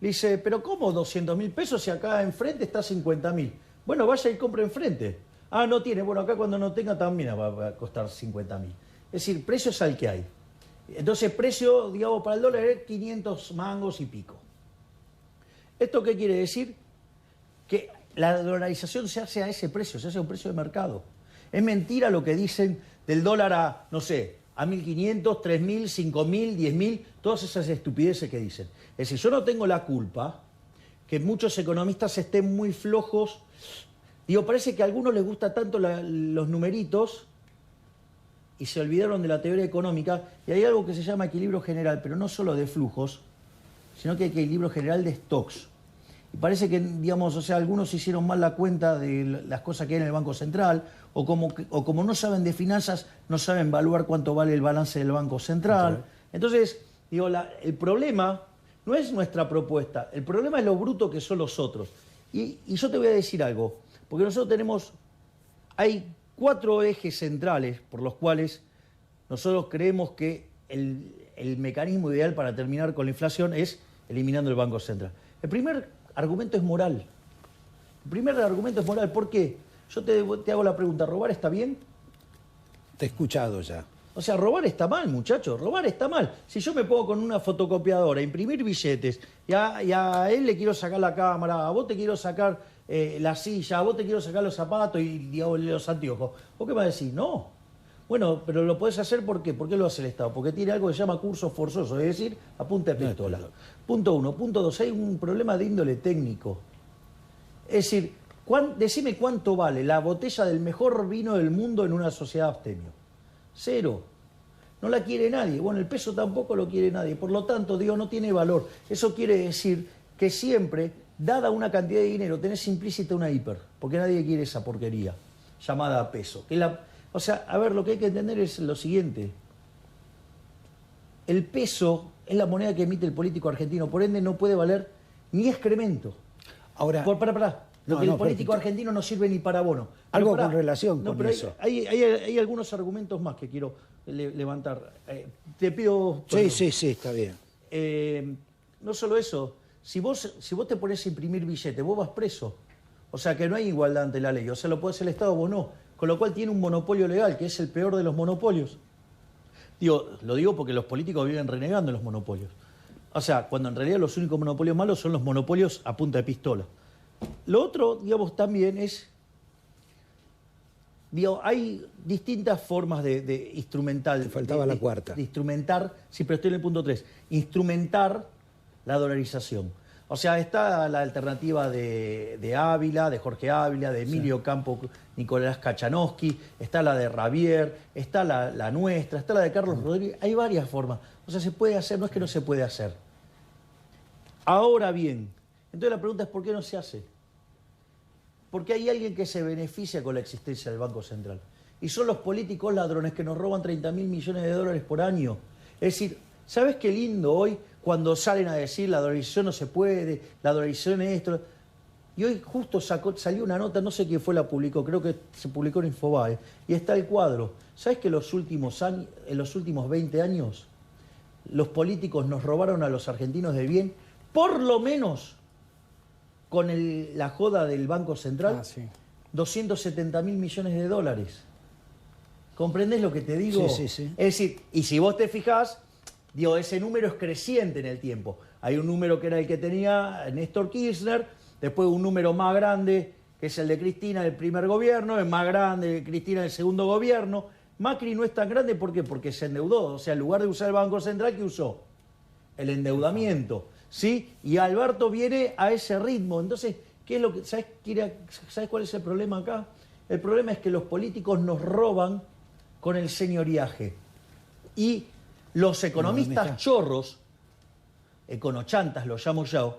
Le dice, pero ¿cómo 200.000 pesos si acá enfrente está 50.000? Bueno, vaya y compre enfrente. Ah, no tiene. Bueno, acá cuando no tenga también va a costar 50.000. Es decir, precio es al que hay. Entonces, precio, digamos, para el dólar es 500 mangos y pico. ¿Esto qué quiere decir? Que la dolarización se hace a ese precio, se hace a un precio de mercado. Es mentira lo que dicen del dólar a, no sé, a 1.500, 3.000, 5.000, 10.000, todas esas estupideces que dicen. Es decir, yo no tengo la culpa que muchos economistas estén muy flojos. Digo, parece que a algunos les gusta tanto los numeritos y se olvidaron de la teoría económica, y hay algo que se llama equilibrio general, pero no solo de flujos, sino que hay equilibrio general de stocks. Y parece que, digamos, o sea, algunos hicieron mal la cuenta de las cosas que hay en el Banco Central, o como no saben de finanzas, no saben evaluar cuánto vale el balance del Banco Central. Entonces, digo, el problema no es nuestra propuesta, el problema es lo bruto que son los otros. Y yo te voy a decir algo, porque nosotros hay 4 ejes centrales por los cuales nosotros creemos que el mecanismo ideal para terminar con la inflación es eliminando el Banco Central. El primer argumento es moral. El primer argumento es moral. ¿Por qué? Yo te hago la pregunta, ¿robar está bien? Te he escuchado ya. O sea, robar está mal, muchachos, robar está mal. Si yo me pongo con una fotocopiadora a imprimir billetes y a él le quiero sacar la cámara, a vos te quiero sacar la silla, a vos te quiero sacar los zapatos y digamos, los anteojos, ¿vos qué vas a decir? No. Bueno, pero lo podés hacer ¿por qué? ¿Por qué lo hace el Estado? Porque tiene algo que se llama curso forzoso, es decir, a punta de pistola. Punto 1. Punto 2, hay un problema de índole técnico. Es decir, decime cuánto vale la botella del mejor vino del mundo en una sociedad abstemio. 0. No la quiere nadie. Bueno, el peso tampoco lo quiere nadie. Por lo tanto, digo, no tiene valor. Eso quiere decir que siempre, dada una cantidad de dinero, tenés implícita una hiper. Porque nadie quiere esa porquería llamada peso. O sea, a ver, lo que hay que entender es lo siguiente. El peso es la moneda que emite el político argentino. Por ende, no puede valer ni excremento. Ahora... el político argentino no sirve ni para bono. Algo con relación con eso. Hay algunos argumentos más que quiero levantar. Te pido... Sí, está bien. No solo eso. Si vos te pones a imprimir billetes, vos vas preso. O sea que no hay igualdad ante la ley. O sea, lo puede hacer el Estado, vos no. Con lo cual tiene un monopolio legal, que es el peor de los monopolios. Lo digo porque los políticos viven renegando los monopolios. O sea, cuando en realidad los únicos monopolios malos son los monopolios a punta de pistola. Lo otro, digamos, también es... hay distintas formas de instrumental... Te faltaba la cuarta. De instrumentar, sí, pero estoy en el punto 3. Instrumentar la dolarización. O sea, está la alternativa de Ávila, de Jorge Ávila, de Emilio Campo, Nicolás Kachanowski, está la de Ravier, está la nuestra, está la de Carlos Rodríguez. Hay varias formas. O sea, se puede hacer, no es que no se puede hacer. Ahora bien, entonces la pregunta es ¿por qué no se hace? Porque hay alguien que se beneficia con la existencia del Banco Central. Y son los políticos ladrones que nos roban 30.000 millones de dólares por año. Es decir, ¿sabes qué lindo hoy cuando salen a decir la dolarización no se puede, la dolarización es esto? Y hoy justo salió una nota, no sé quién fue la publicó, creo que se publicó en Infobae, y está el cuadro. ¿Sabes que en los últimos 20 años los políticos nos robaron a los argentinos de bien, por lo menos con la joda del Banco Central, 270.000 millones de dólares? ¿Comprendés lo que te digo? Sí. Es decir, y si vos te fijás, ese número es creciente en el tiempo. Hay un número que era el que tenía Néstor Kirchner, después un número más grande, que es el de Cristina del primer gobierno, el más grande de Cristina del segundo gobierno. Macri no es tan grande, ¿por qué? Porque se endeudó. O sea, en lugar de usar el Banco Central, ¿qué usó? El endeudamiento. ¿Sí? Y Alberto viene a ese ritmo. Entonces, ¿qué es lo que ¿sabes cuál es el problema acá? El problema es que los políticos nos roban con el señoriaje. Y los economistas chorros econochantas, lo llamo yo,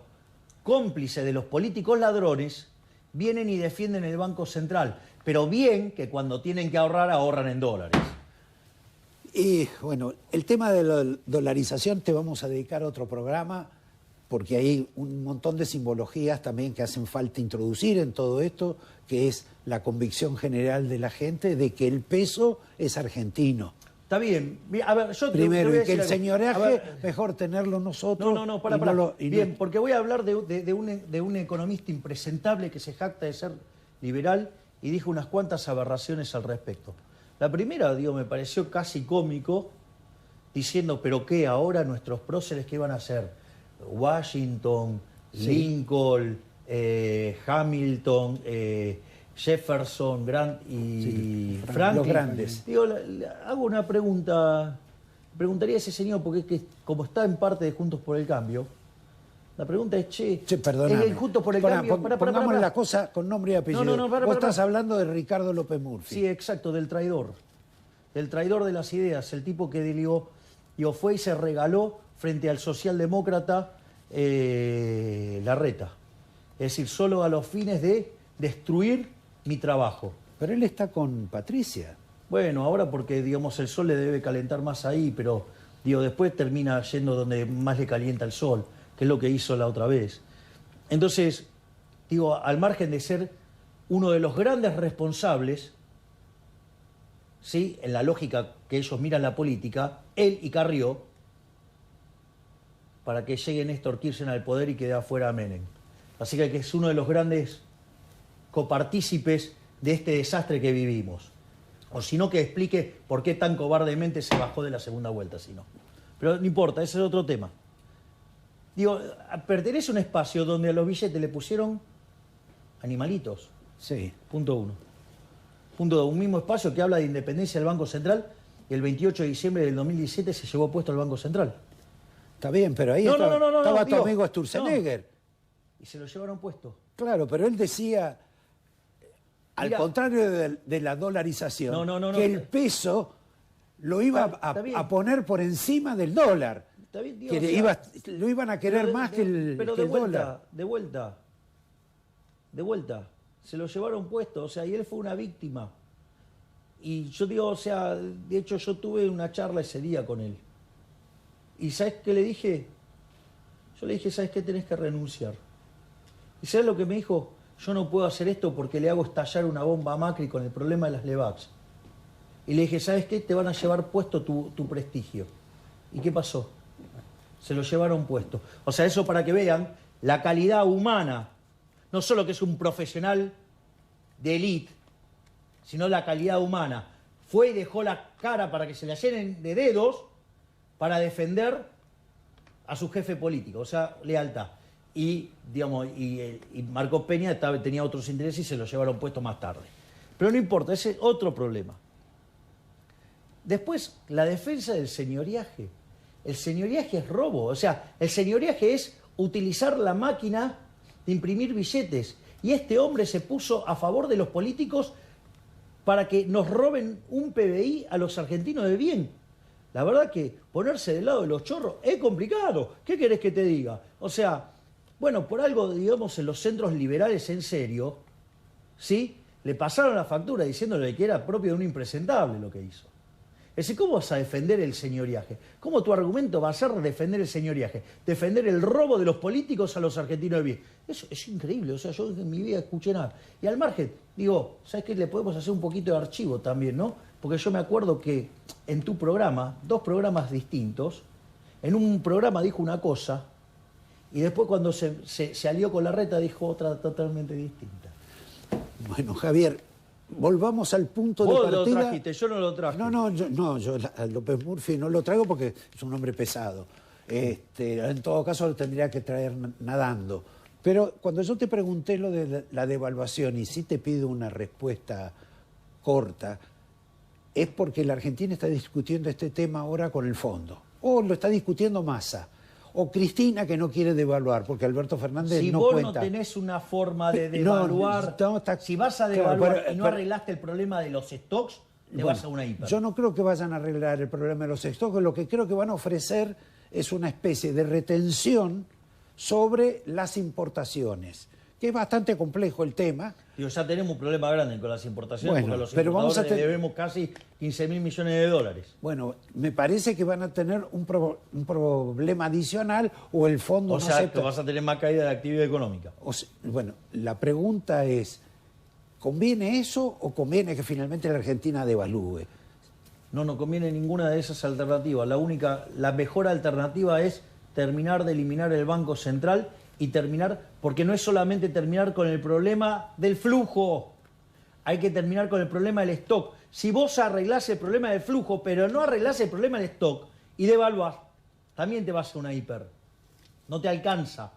cómplices de los políticos ladrones, vienen y defienden el Banco Central. Pero bien que cuando tienen que ahorrar, ahorran en dólares. Y bueno, el tema de la dolarización te vamos a dedicar a otro programa, porque hay un montón de simbologías también que hacen falta introducir en todo esto, que es la convicción general de la gente de que el peso es argentino. Está bien. A ver, yo primero, te voy a y que el decir algo. señoreaje mejor tenerlo nosotros. Para. Bien, porque voy a hablar de un economista impresentable que se jacta de ser liberal y dijo unas cuantas aberraciones al respecto. La primera, digo, me pareció casi cómico, diciendo, ¿pero qué? Ahora nuestros próceres, ¿qué van a hacer? Washington, Sí. Lincoln, Hamilton, Jefferson, Grant y Sí, Franklin. los grandes. Digo, hago una pregunta. Preguntaría a ese señor, porque es que como está en parte de Juntos por el Cambio, la pregunta es, che, perdóname. el Juntos por el Cambio... Pongamos la cosa con nombre y apellido. Vos estás hablando de Ricardo López Murphy. Sí, exacto, del traidor de las ideas, el tipo que fue y se regaló frente al socialdemócrata Larreta. Es decir, solo a los fines de destruir mi trabajo. Pero él está con Patricia. Bueno, ahora porque, digamos, el sol le debe calentar más ahí, pero, digo, después termina yendo donde más le calienta el sol, que es lo que hizo la otra vez. Entonces, digo, al margen de ser uno de los grandes responsables, ¿sí?, en la lógica que ellos miran la política, él y Carrió, para que llegue Néstor Kirchner al poder y quede afuera Menem. Así que es uno de los grandes copartícipes de este desastre que vivimos. O si no, que explique por qué tan cobardemente se bajó de la segunda vuelta, si no. Pero no importa, ese es otro tema. Digo, pertenece a un espacio donde a los billetes le pusieron animalitos. Sí. Punto uno. Punto dos, un mismo espacio que habla de independencia del Banco Central, y el 28 de diciembre del 2017 se llevó puesto al Banco Central. Está bien, pero ahí estaba tu amigo Sturzenegger. Y se lo llevaron puesto. Claro, pero él decía, al contrario de la dolarización, que el peso lo iba a poner por encima del dólar. Está bien, tío, lo iban a querer más que el dólar. De vuelta. Se lo llevaron puesto, o sea, y él fue una víctima. Y yo digo, o sea, de hecho yo tuve una charla ese día con él. ¿Y sabes qué le dije? Yo le dije, ¿sabes qué? Tenés que renunciar. ¿Y sabes lo que me dijo? Yo no puedo hacer esto porque le hago estallar una bomba a Macri con el problema de las Levax. Y le dije, ¿sabes qué? Te van a llevar puesto tu prestigio. ¿Y qué pasó? Se lo llevaron puesto. O sea, eso para que vean la calidad humana, no solo que es un profesional de élite, sino la calidad humana. Fue y dejó la cara para que se la llenen de dedos para defender a su jefe político, o sea, lealtad. Y, digamos, y Marcos Peña tenía otros intereses y se lo llevaron puesto más tarde. Pero no importa, ese es otro problema. Después, la defensa del señoriaje. El señoriaje es robo, o sea, el señoriaje es utilizar la máquina de imprimir billetes. Y este hombre se puso a favor de los políticos para que nos roben un PBI a los argentinos de bien. La verdad que ponerse del lado de los chorros es complicado. ¿Qué querés que te diga? O sea, bueno, por algo, digamos, en los centros liberales en serio, ¿sí?, le pasaron la factura diciéndole que era propio de un impresentable lo que hizo. Es decir, ¿cómo vas a defender el señoriaje? ¿Cómo tu argumento va a ser defender el señoriaje? Defender el robo de los políticos a los argentinos de bien. Eso es increíble, o sea, yo en mi vida escuché nada. Y al margen, digo, ¿sabes qué? Le podemos hacer un poquito de archivo también, ¿no? Porque yo me acuerdo que en tu programa, 2 programas distintos, en un programa dijo una cosa y después cuando se alió con Larreta dijo otra totalmente distinta. Bueno, Javier, volvamos al punto de partida. Vos lo trajiste, yo no lo traje. Yo a López Murphy no lo traigo porque es un hombre pesado. En todo caso lo tendría que traer nadando. Pero cuando yo te pregunté lo de la devaluación y sí te pido una respuesta corta, es porque la Argentina está discutiendo este tema ahora con el fondo. O lo está discutiendo Massa. O Cristina, que no quiere devaluar, porque Alberto Fernández si no vos cuenta. no tenés una forma de devaluar, si vas a devaluar y no arreglaste el problema de los stocks, te vas a una hiper. Yo no creo que vayan a arreglar el problema de los stocks, lo que creo que van a ofrecer es una especie de retención sobre las importaciones, que es bastante complejo el tema. Digo, ya tenemos un problema grande con las importaciones, Bueno, porque a los pero vamos a importadores le debemos casi 15.000 millones de dólares. Bueno, me parece que van a tener un problema adicional o el fondo O no sea, acepta. que vas a tener más caída de actividad económica. Bueno, la pregunta es, ¿conviene eso o conviene que finalmente la Argentina devalúe? No conviene ninguna de esas alternativas. La mejor alternativa es terminar de eliminar el Banco Central y terminar, porque no es solamente terminar con el problema del flujo, hay que terminar con el problema del stock. Si vos arreglás el problema del flujo, pero no arreglás el problema del stock y devaluás, también te vas a una hiper. No te alcanza.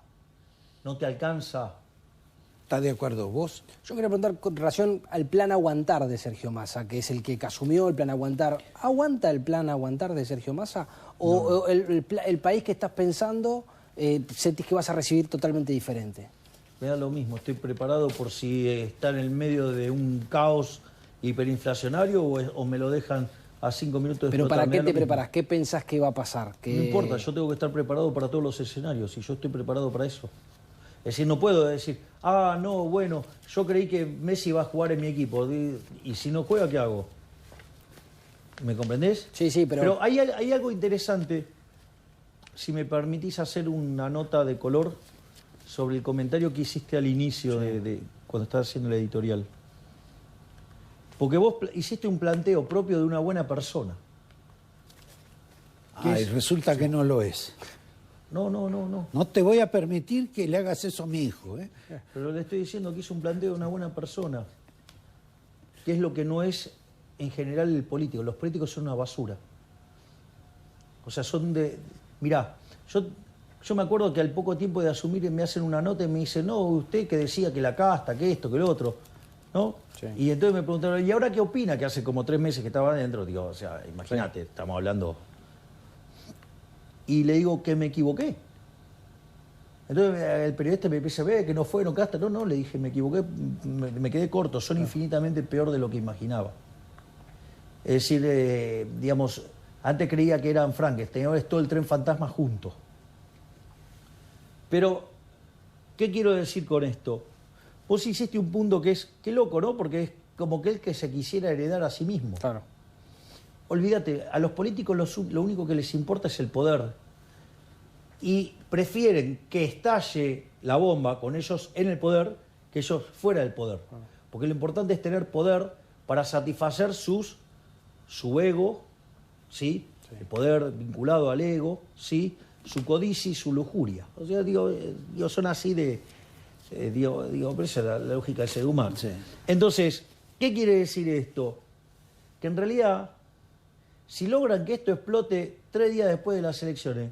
No te alcanza. ¿Estás de acuerdo vos? Yo quería preguntar con relación al plan aguantar de Sergio Massa, que es el que asumió el plan aguantar. ¿Aguanta el plan aguantar de Sergio Massa? ¿O el país que estás pensando sentís que vas a recibir totalmente diferente? Me da lo mismo, estoy preparado por si está en el medio de un caos hiperinflacionario o me lo dejan a 5 minutos de ¿Pero para explotar. qué te preparas? ¿Qué pensás que va a pasar? No importa, yo tengo que estar preparado para todos los escenarios y yo estoy preparado para eso. Es decir, no puedo decir, no, bueno, yo creí que Messi va a jugar en mi equipo y si no juega, ¿qué hago? ¿Me comprendés? Sí, pero hay algo interesante, si me permitís hacer una nota de color sobre el comentario que hiciste al inicio de cuando estabas haciendo la editorial. Porque vos hiciste un planteo propio de una buena persona. Y resulta que no lo es. No. No te voy a permitir que le hagas eso a mi hijo, ¿eh? Pero le estoy diciendo que hizo un planteo de una buena persona. Que es lo que no es en general el político. Los políticos son una basura. O sea, son de... Mirá, yo me acuerdo que al poco tiempo de asumir me hacen una nota y me dicen, no, usted que decía que la casta, que esto, que lo otro, ¿no? Sí. Y entonces me preguntaron, ¿y ahora qué opina? Que hace como 3 meses que estaba adentro. Digo, o sea, imagínate, estamos hablando... Y le digo que me equivoqué. Entonces el periodista me empieza a ver que no fue, no casta. No, le dije, me equivoqué, me quedé corto, son infinitamente peor de lo que imaginaba. Es decir, digamos, antes creía que eran Frankenstein, ahora es todo el tren fantasma junto. Pero, ¿qué quiero decir con esto? Vos hiciste un punto que es, qué loco, ¿no? Porque es como que él que se quisiera heredar a sí mismo. claro. Olvídate, a los políticos lo único que les importa es el poder. Y prefieren que estalle la bomba con ellos en el poder que ellos fuera del poder. Porque lo importante es tener poder para satisfacer su ego, ¿sí? El poder vinculado al ego, ¿sí? Su codicia y su lujuria. O sea, digo son así de... pero esa es la lógica del ser humano. Sí. Entonces, ¿qué quiere decir esto? Que en realidad, si logran que esto explote 3 días después de las elecciones,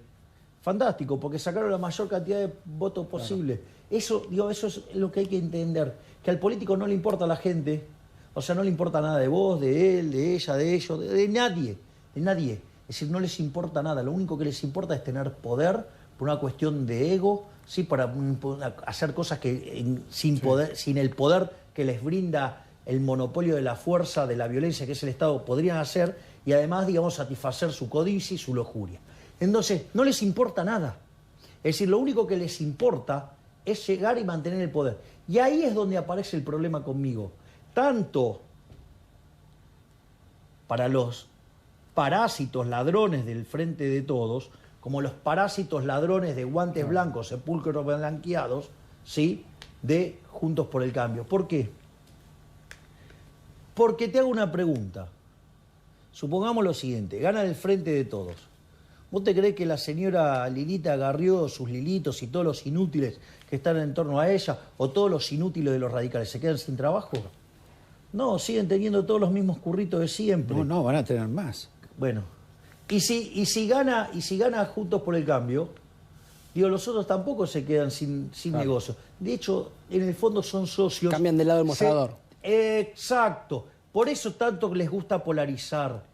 fantástico, porque sacaron la mayor cantidad de votos posible. Claro. Eso es lo que hay que entender, que al político no le importa a la gente, o sea, no le importa nada de vos, de él, de ella, de ellos, de nadie. Es decir, no les importa nada, lo único que les importa es tener poder por una cuestión de ego, ¿sí? Para hacer cosas que sin el poder que les brinda el monopolio de la fuerza, de la violencia que es el Estado, podrían hacer, y además, digamos, satisfacer su codicia y su lujuria. Entonces, no les importa nada. Es decir, lo único que les importa es llegar y mantener el poder. Y ahí es donde aparece el problema conmigo. Tanto para los parásitos ladrones del Frente de Todos, como los parásitos ladrones de guantes blancos, sepulcros blanqueados, ¿sí? De Juntos por el Cambio. ¿Por qué? Porque te hago una pregunta. Supongamos lo siguiente, gana el Frente de Todos. ¿Vos te creés que la señora Lilita Garrió, sus Lilitos y todos los inútiles que están en torno a ella, o todos los inútiles de los radicales, se quedan sin trabajo? No, siguen teniendo todos los mismos curritos de siempre. No, van a tener más. Bueno, y si gana Juntos por el Cambio, digo, los otros tampoco se quedan sin negocio. De hecho, en el fondo son socios. Cambian del lado del mostrador. Exacto. Por eso tanto les gusta polarizar.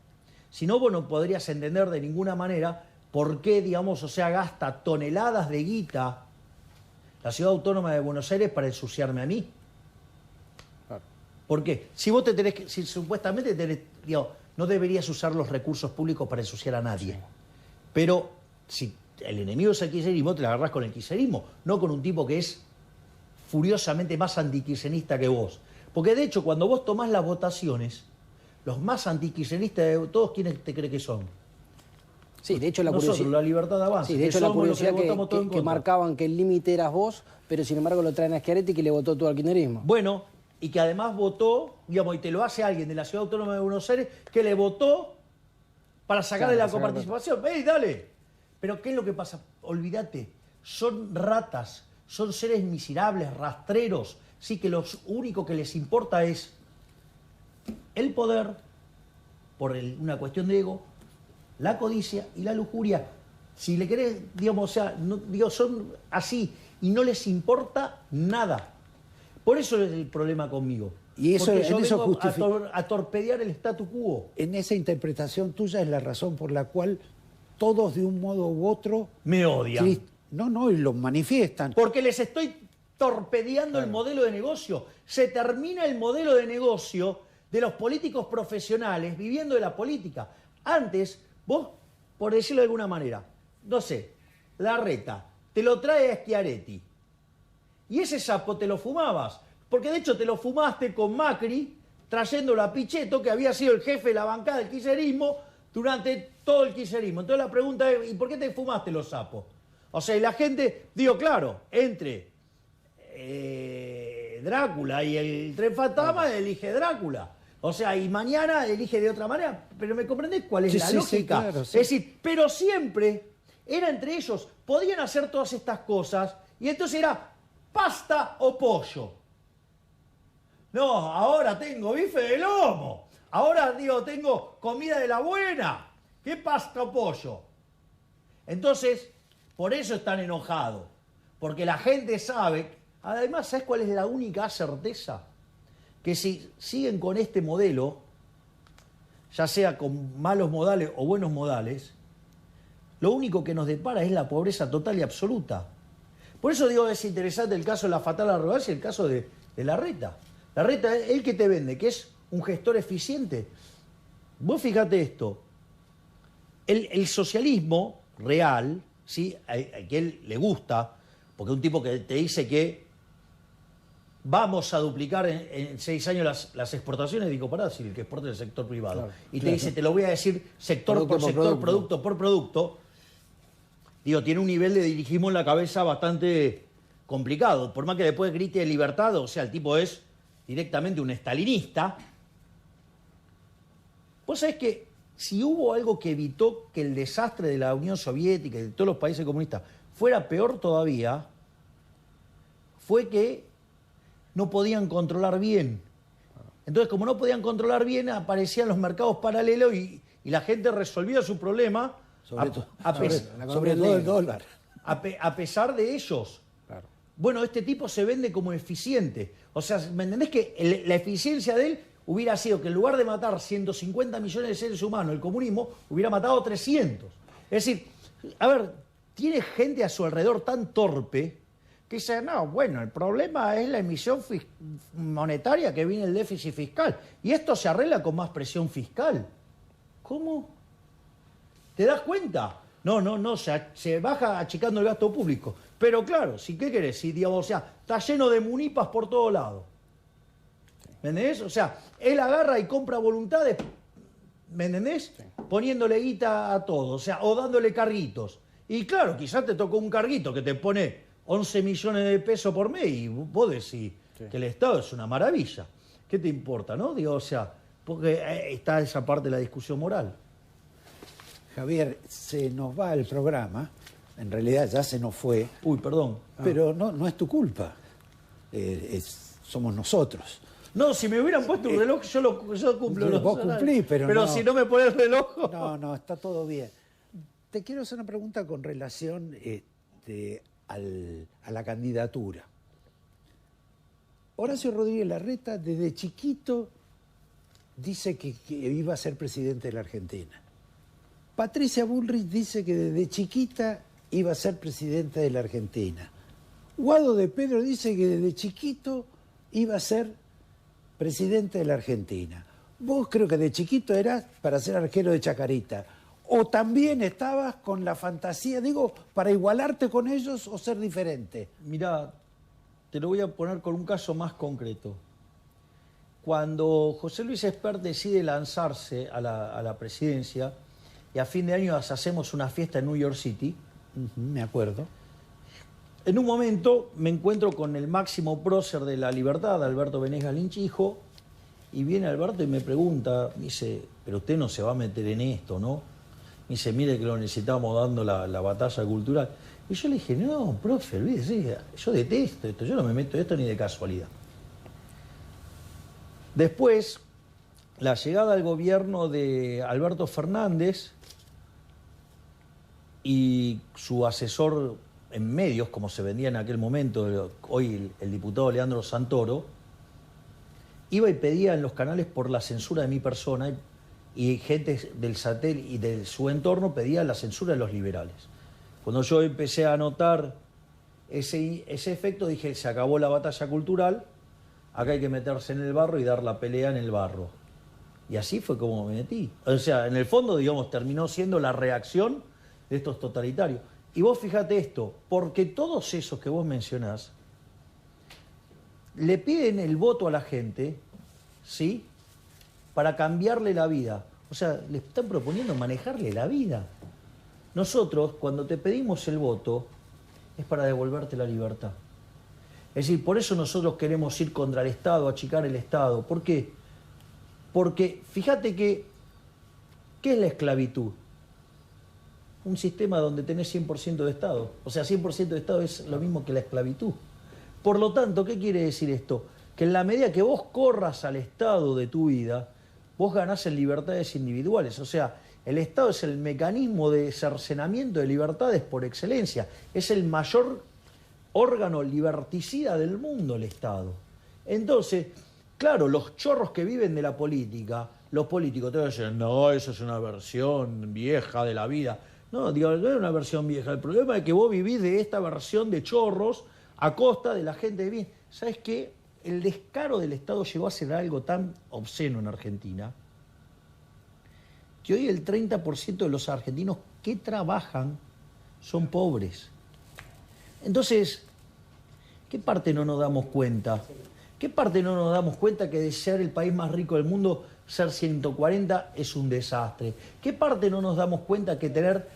Si no, vos no podrías entender de ninguna manera por qué, digamos, o sea, gasta toneladas de guita la Ciudad Autónoma de Buenos Aires para ensuciarme a mí. Claro. ¿Por qué? Si vos si supuestamente no deberías usar los recursos públicos para ensuciar a nadie. Sí. Pero si el enemigo es el kirchnerismo, te la agarrás con el kirchnerismo, no con un tipo que es furiosamente más antikirchnerista que vos. Porque de hecho, cuando vos tomás las votaciones, los más antikirchneristas de todos, ¿quiénes te cree que son? Sí, de hecho la Nosotros, curiosidad. la Libertad de Avance. Sí, de hecho la curiosidad que que marcaban que el límite eras vos, pero sin embargo lo traen a Schiaretti que le votó todo al kirchnerismo. Bueno, y que además votó, digamos, y te lo hace alguien de la Ciudad Autónoma de Buenos Aires, que le votó para sacarle la coparticipación. ¡Ey, dale! Pero ¿qué es lo que pasa? Olvídate, son ratas, son seres miserables, rastreros, sí, que lo único que les importa es el poder, por una cuestión de ego, la codicia y la lujuria. Si le querés, digamos, o sea, no, digo, son así y no les importa nada. Por eso es el problema conmigo. Y eso, porque yo en eso vengo a torpedear el statu quo. En esa interpretación tuya es la razón por la cual todos de un modo u otro... Me odian. No, y lo manifiestan. Porque les estoy torpedeando el modelo de negocio. Se termina el modelo de negocio de los políticos profesionales viviendo de la política. Antes, vos, por decirlo de alguna manera, no sé, Larreta, te lo trae a Schiaretti. Y ese sapo te lo fumabas. Porque de hecho te lo fumaste con Macri, trayéndolo a Pichetto, que había sido el jefe de la bancada del kirchnerismo durante todo el kirchnerismo. Entonces la pregunta es, ¿y por qué te fumaste los sapos? O sea, y la gente, digo, claro, entre Drácula y el Tren Fantasma, elige Drácula. O sea, y mañana elige de otra manera. Pero ¿me comprendés cuál es la lógica? Sí, claro, sí. Es decir, pero siempre era entre ellos. Podían hacer todas estas cosas y entonces era pasta o pollo. No, ahora tengo bife de lomo. Ahora, digo, tengo comida de la buena. ¿Qué pasta o pollo? Entonces, por eso están enojados. Porque la gente sabe... Además, ¿sabes cuál es la única certeza? Que si siguen con este modelo, ya sea con malos modales o buenos modales, lo único que nos depara es la pobreza total y absoluta. Por eso digo, es interesante el caso de la fatal arrogancia y el caso de Larreta. Larreta es el que te vende, que es un gestor eficiente. Vos fíjate esto, el socialismo real, ¿sí? a que él le gusta, porque un tipo que te dice que vamos a duplicar en 6 años las exportaciones, digo, pará, si el que exporta es el sector privado. Claro, y te dice, te lo voy a decir sector por sector, producto por producto. Digo, tiene un nivel de dirigismo en la cabeza bastante complicado. Por más que después grite libertad, o sea, el tipo es directamente un estalinista. Vos sabés que si hubo algo que evitó que el desastre de la Unión Soviética y de todos los países comunistas fuera peor todavía, fue que no podían controlar bien. Entonces, como no podían controlar bien, aparecían los mercados paralelos y la gente resolvía su problema Sobre todo el dólar. a pesar de ellos. Claro. Bueno, este tipo se vende como eficiente. O sea, ¿me entendés que la eficiencia de él hubiera sido que en lugar de matar 150 millones de seres humanos, el comunismo hubiera matado 300? Es decir, a ver, tiene gente a su alrededor tan torpe que dice, no, bueno, el problema es la emisión monetaria que viene el déficit fiscal. Y esto se arregla con más presión fiscal. ¿Cómo? ¿Te das cuenta? No, se baja achicando el gasto público. Pero claro, si ¿qué querés? Si, digamos, o sea, está lleno de munipas por todos lados. ¿Me entendés? O sea, él agarra y compra voluntades, ¿me entendés? Sí. Poniéndole guita a todo, o sea, o dándole carguitos. Y claro, quizás te tocó un carguito que te pone 11 millones de pesos por mes y vos decís que el Estado es una maravilla. ¿Qué te importa, no? Digo, o sea, porque está esa parte de la discusión moral. Javier, se nos va el programa, en realidad ya se nos fue. Uy, perdón. Pero no es tu culpa, somos nosotros. No, si me hubieran puesto un reloj, yo cumplo los Vos cumplís, pero no. Si no me pones el reloj... No, está todo bien. Te quiero hacer una pregunta con relación a la candidatura. Horacio Rodríguez Larreta desde chiquito dice que iba a ser presidente de la Argentina. Patricia Bullrich dice que desde chiquita iba a ser presidenta de la Argentina. Guado de Pedro dice que desde chiquito iba a ser presidente de la Argentina. Vos creo que de chiquito eras para ser arquero de Chacarita. ¿O también estabas con la fantasía, digo, para igualarte con ellos o ser diferente? Mirá, te lo voy a poner con un caso más concreto. Cuando José Luis Espert decide lanzarse a la presidencia y a fin de año hacemos una fiesta en New York City, Me acuerdo. en un momento me encuentro con el máximo prócer de la libertad, Alberto Venegas Lynch, hijo, y viene Alberto y me pregunta, me dice, pero usted no se va a meter en esto, ¿no? Me dice, mire que lo necesitamos dando la batalla cultural. Y yo le dije, no, profe, olvídese, yo detesto esto, yo no me meto en esto ni de casualidad. Después, la llegada al gobierno de Alberto Fernández y su asesor en medios, como se vendía en aquel momento, hoy el diputado Leandro Santoro, iba y pedía en los canales por la censura de mi persona y gente del satélite y de su entorno pedía la censura de los liberales. Cuando yo empecé a notar ese efecto, dije, se acabó la batalla cultural, acá hay que meterse en el barro y dar la pelea en el barro. Y así fue como me metí. O sea, en el fondo, digamos, terminó siendo la reacción de estos totalitarios. Y vos fíjate esto, porque todos esos que vos mencionás le piden el voto a la gente, ¿sí?, para cambiarle la vida. O sea, le están proponiendo manejarle la vida. Nosotros, cuando te pedimos el voto, es para devolverte la libertad. Es decir, por eso nosotros queremos ir contra el Estado, achicar el Estado. ¿Por qué? Porque fíjate que, ¿qué es la esclavitud? Un sistema donde tenés 100% de Estado. O sea, 100% de Estado es lo mismo que la esclavitud. Por lo tanto, ¿qué quiere decir esto? Que en la medida que vos corras al Estado de tu vida, vos ganás en libertades individuales. O sea, el Estado es el mecanismo de cercenamiento de libertades por excelencia. Es el mayor órgano liberticida del mundo, el Estado. Entonces, claro, los chorros que viven de la política, los políticos te van a decir, no, eso es una versión vieja de la vida. No, digo, no es una versión vieja. El problema es que vos vivís de esta versión de chorros a costa de la gente de bien. ¿Sabes qué? El descaro del Estado llegó a ser algo tan obsceno en Argentina que hoy el 30% de los argentinos que trabajan son pobres. Entonces, ¿qué parte no nos damos cuenta? ¿Qué parte no nos damos cuenta que de ser el país más rico del mundo, ser 140 es un desastre? ¿Qué parte no nos damos cuenta que tener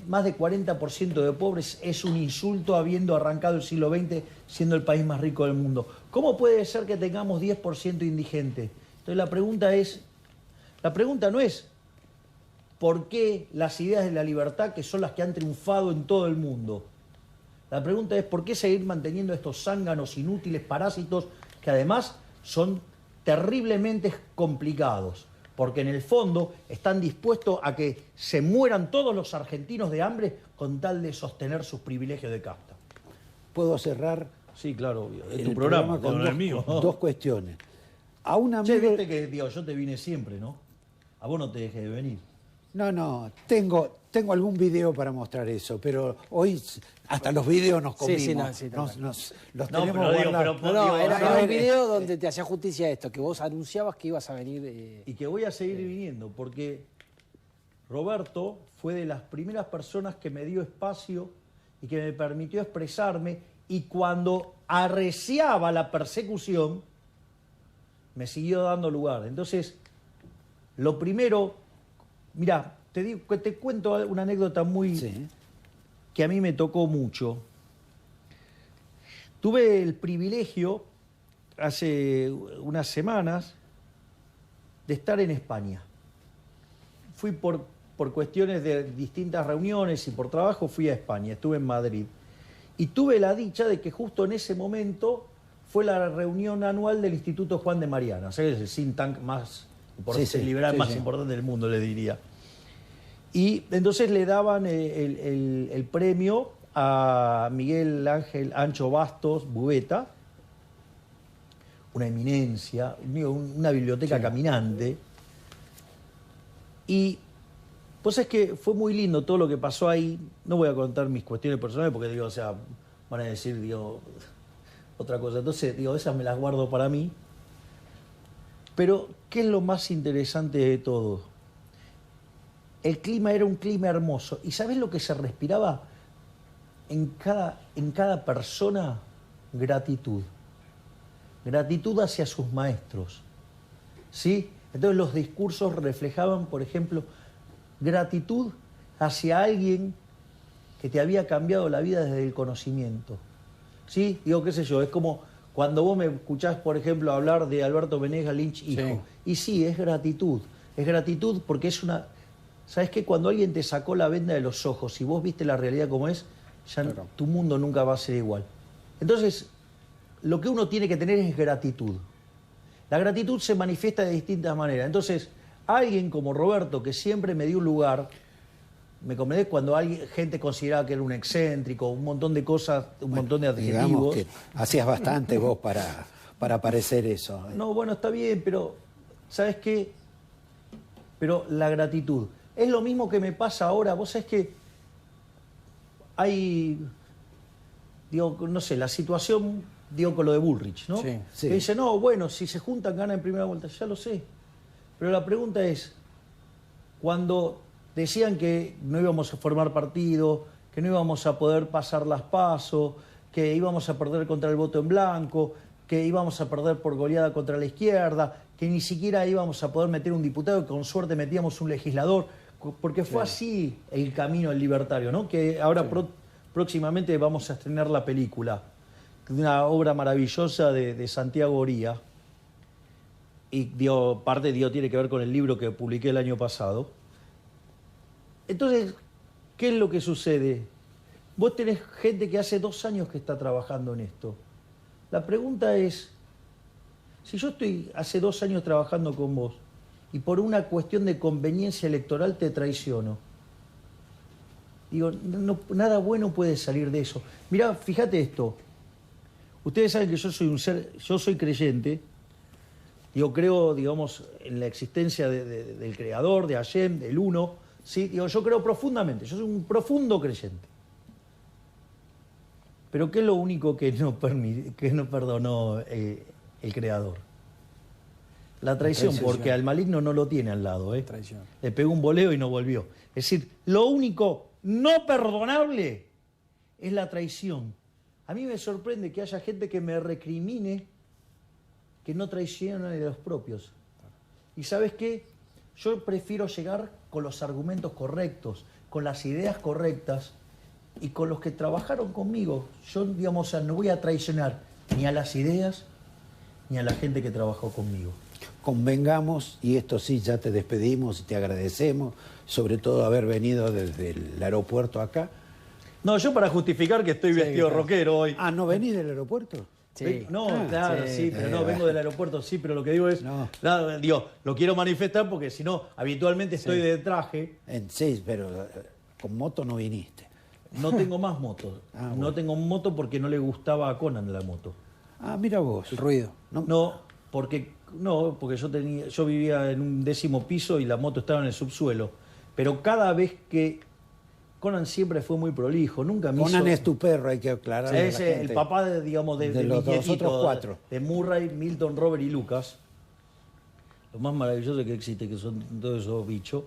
más de 40% de pobres es un insulto habiendo arrancado el siglo XX siendo el país más rico del mundo? ¿Cómo puede ser que tengamos 10% indigente? Entonces la pregunta no es ¿por qué las ideas de la libertad, que son las que han triunfado en todo el mundo? La pregunta es ¿por qué seguir manteniendo estos zánganos inútiles, parásitos, que además son terriblemente complicados? Porque en el fondo están dispuestos a que se mueran todos los argentinos de hambre con tal de sostener sus privilegios de casta. ¿Puedo cerrar? Sí, claro, obvio. Es el tu programa, con no el mío. dos cuestiones. A un Che, amigo... viste que, digo, yo te vine siempre, ¿no? A vos no te dejé de venir. No, tengo algún video para mostrar eso, pero hoy hasta los videos nos comimos. Los tenemos guardados. Era un video donde te hacía justicia esto, que vos anunciabas que ibas a venir. Y que voy a seguir viniendo, porque Roberto fue de las primeras personas que me dio espacio y que me permitió expresarme, y cuando arreciaba la persecución, me siguió dando lugar. Entonces, lo primero... Mirá, te cuento una anécdota que a mí me tocó mucho. Tuve el privilegio, hace unas semanas, de estar en España. Fui por cuestiones de distintas reuniones y por trabajo fui a España, estuve en Madrid. Y tuve la dicha de que justo en ese momento fue la reunión anual del Instituto Juan de Mariana, ¿sabes? El think tank más... liberal más importante del mundo, le diría. Y entonces le daban el premio a Miguel Ángel Ancho Bastos Bubeta, una eminencia, una biblioteca caminante. Y pues es que fue muy lindo todo lo que pasó ahí. No voy a contar mis cuestiones personales porque, digo, o sea, van a decir, digo, otra cosa. Entonces, digo, esas me las guardo para mí. Pero, ¿qué es lo más interesante de todo? el clima era un clima hermoso. ¿Y sabés lo que se respiraba? En cada persona, gratitud. Gratitud hacia sus maestros. ¿Sí? Entonces los discursos reflejaban, por ejemplo, gratitud hacia alguien que te había cambiado la vida desde el conocimiento. ¿Sí? Digo, qué sé yo, es como cuando vos me escuchás, por ejemplo, hablar de Alberto Menéndez Lynch, hijo. Sí. Y sí, es gratitud. Es gratitud porque es una... ¿Sabes qué? Cuando alguien te sacó la venda de los ojos y vos viste la realidad como es, ya Claro. tu mundo nunca va a ser igual. Entonces, lo que uno tiene que tener es gratitud. La gratitud se manifiesta de distintas maneras. Entonces, alguien como Roberto, que siempre me dio un lugar, me comprendés, cuando gente consideraba que era un excéntrico, un montón de cosas, un montón de adjetivos. Digamos que hacías bastante vos para parecer eso. No, bueno, está bien, pero ¿sabes qué? Pero la gratitud. Es lo mismo que me pasa ahora. Vos sabés que hay, digo, no sé, la situación, digo, con lo de Bullrich, ¿no? Sí, sí. Que dice, no, bueno, si se juntan ganan en primera vuelta. Ya lo sé. Pero la pregunta es, cuando decían que no íbamos a formar partido, que no íbamos a poder pasar las PASO, que íbamos a perder contra el voto en blanco, que íbamos a perder por goleada contra la izquierda, que ni siquiera íbamos a poder meter un diputado, que con suerte metíamos un legislador, porque fue así el camino del libertario, ¿no? Que ahora próximamente vamos a estrenar la película, una obra maravillosa de Santiago Oría, y tiene que ver con el libro que publiqué el año pasado. Entonces, ¿qué es lo que sucede? Vos tenés gente que hace 2 años que está trabajando en esto. La pregunta es, si yo estoy hace 2 años trabajando con vos y por una cuestión de conveniencia electoral te traiciono, digo, nada bueno puede salir de eso. Mirá, fíjate esto. Ustedes saben que yo soy creyente. Digo, creo, digamos, en la existencia del Creador, de Hashem, del Uno. ¿Sí? Digo, yo creo profundamente, yo soy un profundo creyente. Pero ¿qué es lo único que no perdonó el Creador? La traición, porque al maligno no lo tiene al lado. Traición. Le pegó un voleo y no volvió. Es decir, lo único no perdonable es la traición. A mí me sorprende que haya gente que me recrimine que no traiciona a los propios. ¿Y sabes qué? Yo prefiero llegar con los argumentos correctos, con las ideas correctas y con los que trabajaron conmigo. Yo, digamos, o sea, no voy a traicionar ni a las ideas ni a la gente que trabajó conmigo. Convengamos, y esto sí, ya te despedimos y te agradecemos, sobre todo haber venido desde el aeropuerto acá. No, yo para justificar que estoy vestido claro. rockero hoy. Ah, ¿no venís del aeropuerto? Sí. No, claro, sí, pero no, vengo del aeropuerto, sí, pero lo que digo es, No. nada, digo, lo quiero manifestar porque si no, habitualmente estoy de traje, Sí, pero con moto no viniste. no tengo más moto. Ah, No bueno. tengo moto porque no le gustaba a Conan la moto. Ah, mira vos. El ruido. No, porque yo vivía en un 10º piso y la moto estaba en el subsuelo. Pero cada vez que Conan siempre fue muy prolijo, nunca me Conan hizo... es tu perro, hay que aclarar. Es el papá de de los mis otros nietitos, 4. de Murray, Milton, Robert y Lucas. Lo más maravilloso que existe, que son todos esos bichos.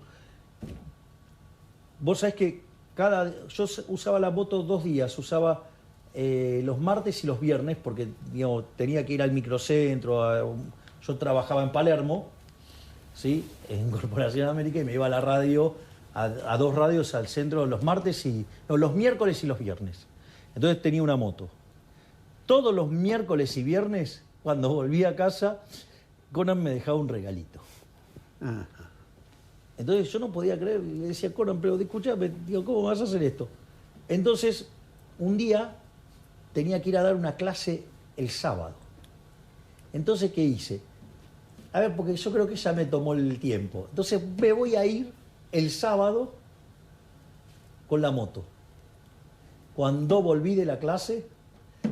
Vos sabés que yo usaba la moto 2 días, usaba los martes y los viernes, porque digamos, tenía que ir al microcentro, yo trabajaba en Palermo, ¿sí? En Corporación América, y me iba a la radio, a 2 radios al centro los los miércoles y los viernes. Entonces tenía una moto. Todos los miércoles y viernes, cuando volví a casa, Conan me dejaba un regalito. Ajá. Entonces yo no podía creer, le decía, Conan, pero escuchame, digo, ¿cómo vas a hacer esto? Entonces, un día tenía que ir a dar una clase el sábado. Entonces, ¿qué hice? A ver, porque yo creo que ya me tomó el tiempo. Entonces, me voy a ir el sábado con la moto. Cuando volví de la clase,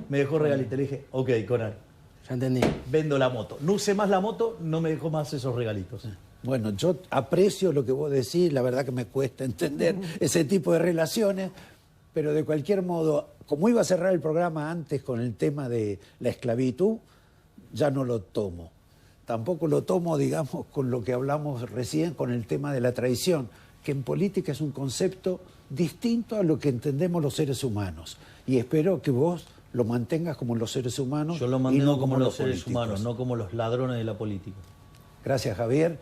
me dejó regalito. Le dije, ok, Conan, Ya entendí. vendo la moto. No usé más la moto, no me dejó más esos regalitos. Bueno, yo aprecio lo que vos decís, la verdad que me cuesta entender ese tipo de relaciones, pero de cualquier modo, como iba a cerrar el programa antes con el tema de la esclavitud, ya no lo tomo. Tampoco lo tomo, digamos, con lo que hablamos recién, con el tema de la traición. que en política es un concepto distinto a lo que entendemos los seres humanos. Y espero que vos lo mantengas como los seres humanos. Yo lo y mantengo no como los seres políticos. humanos, no como los ladrones de la política. Gracias, Javier.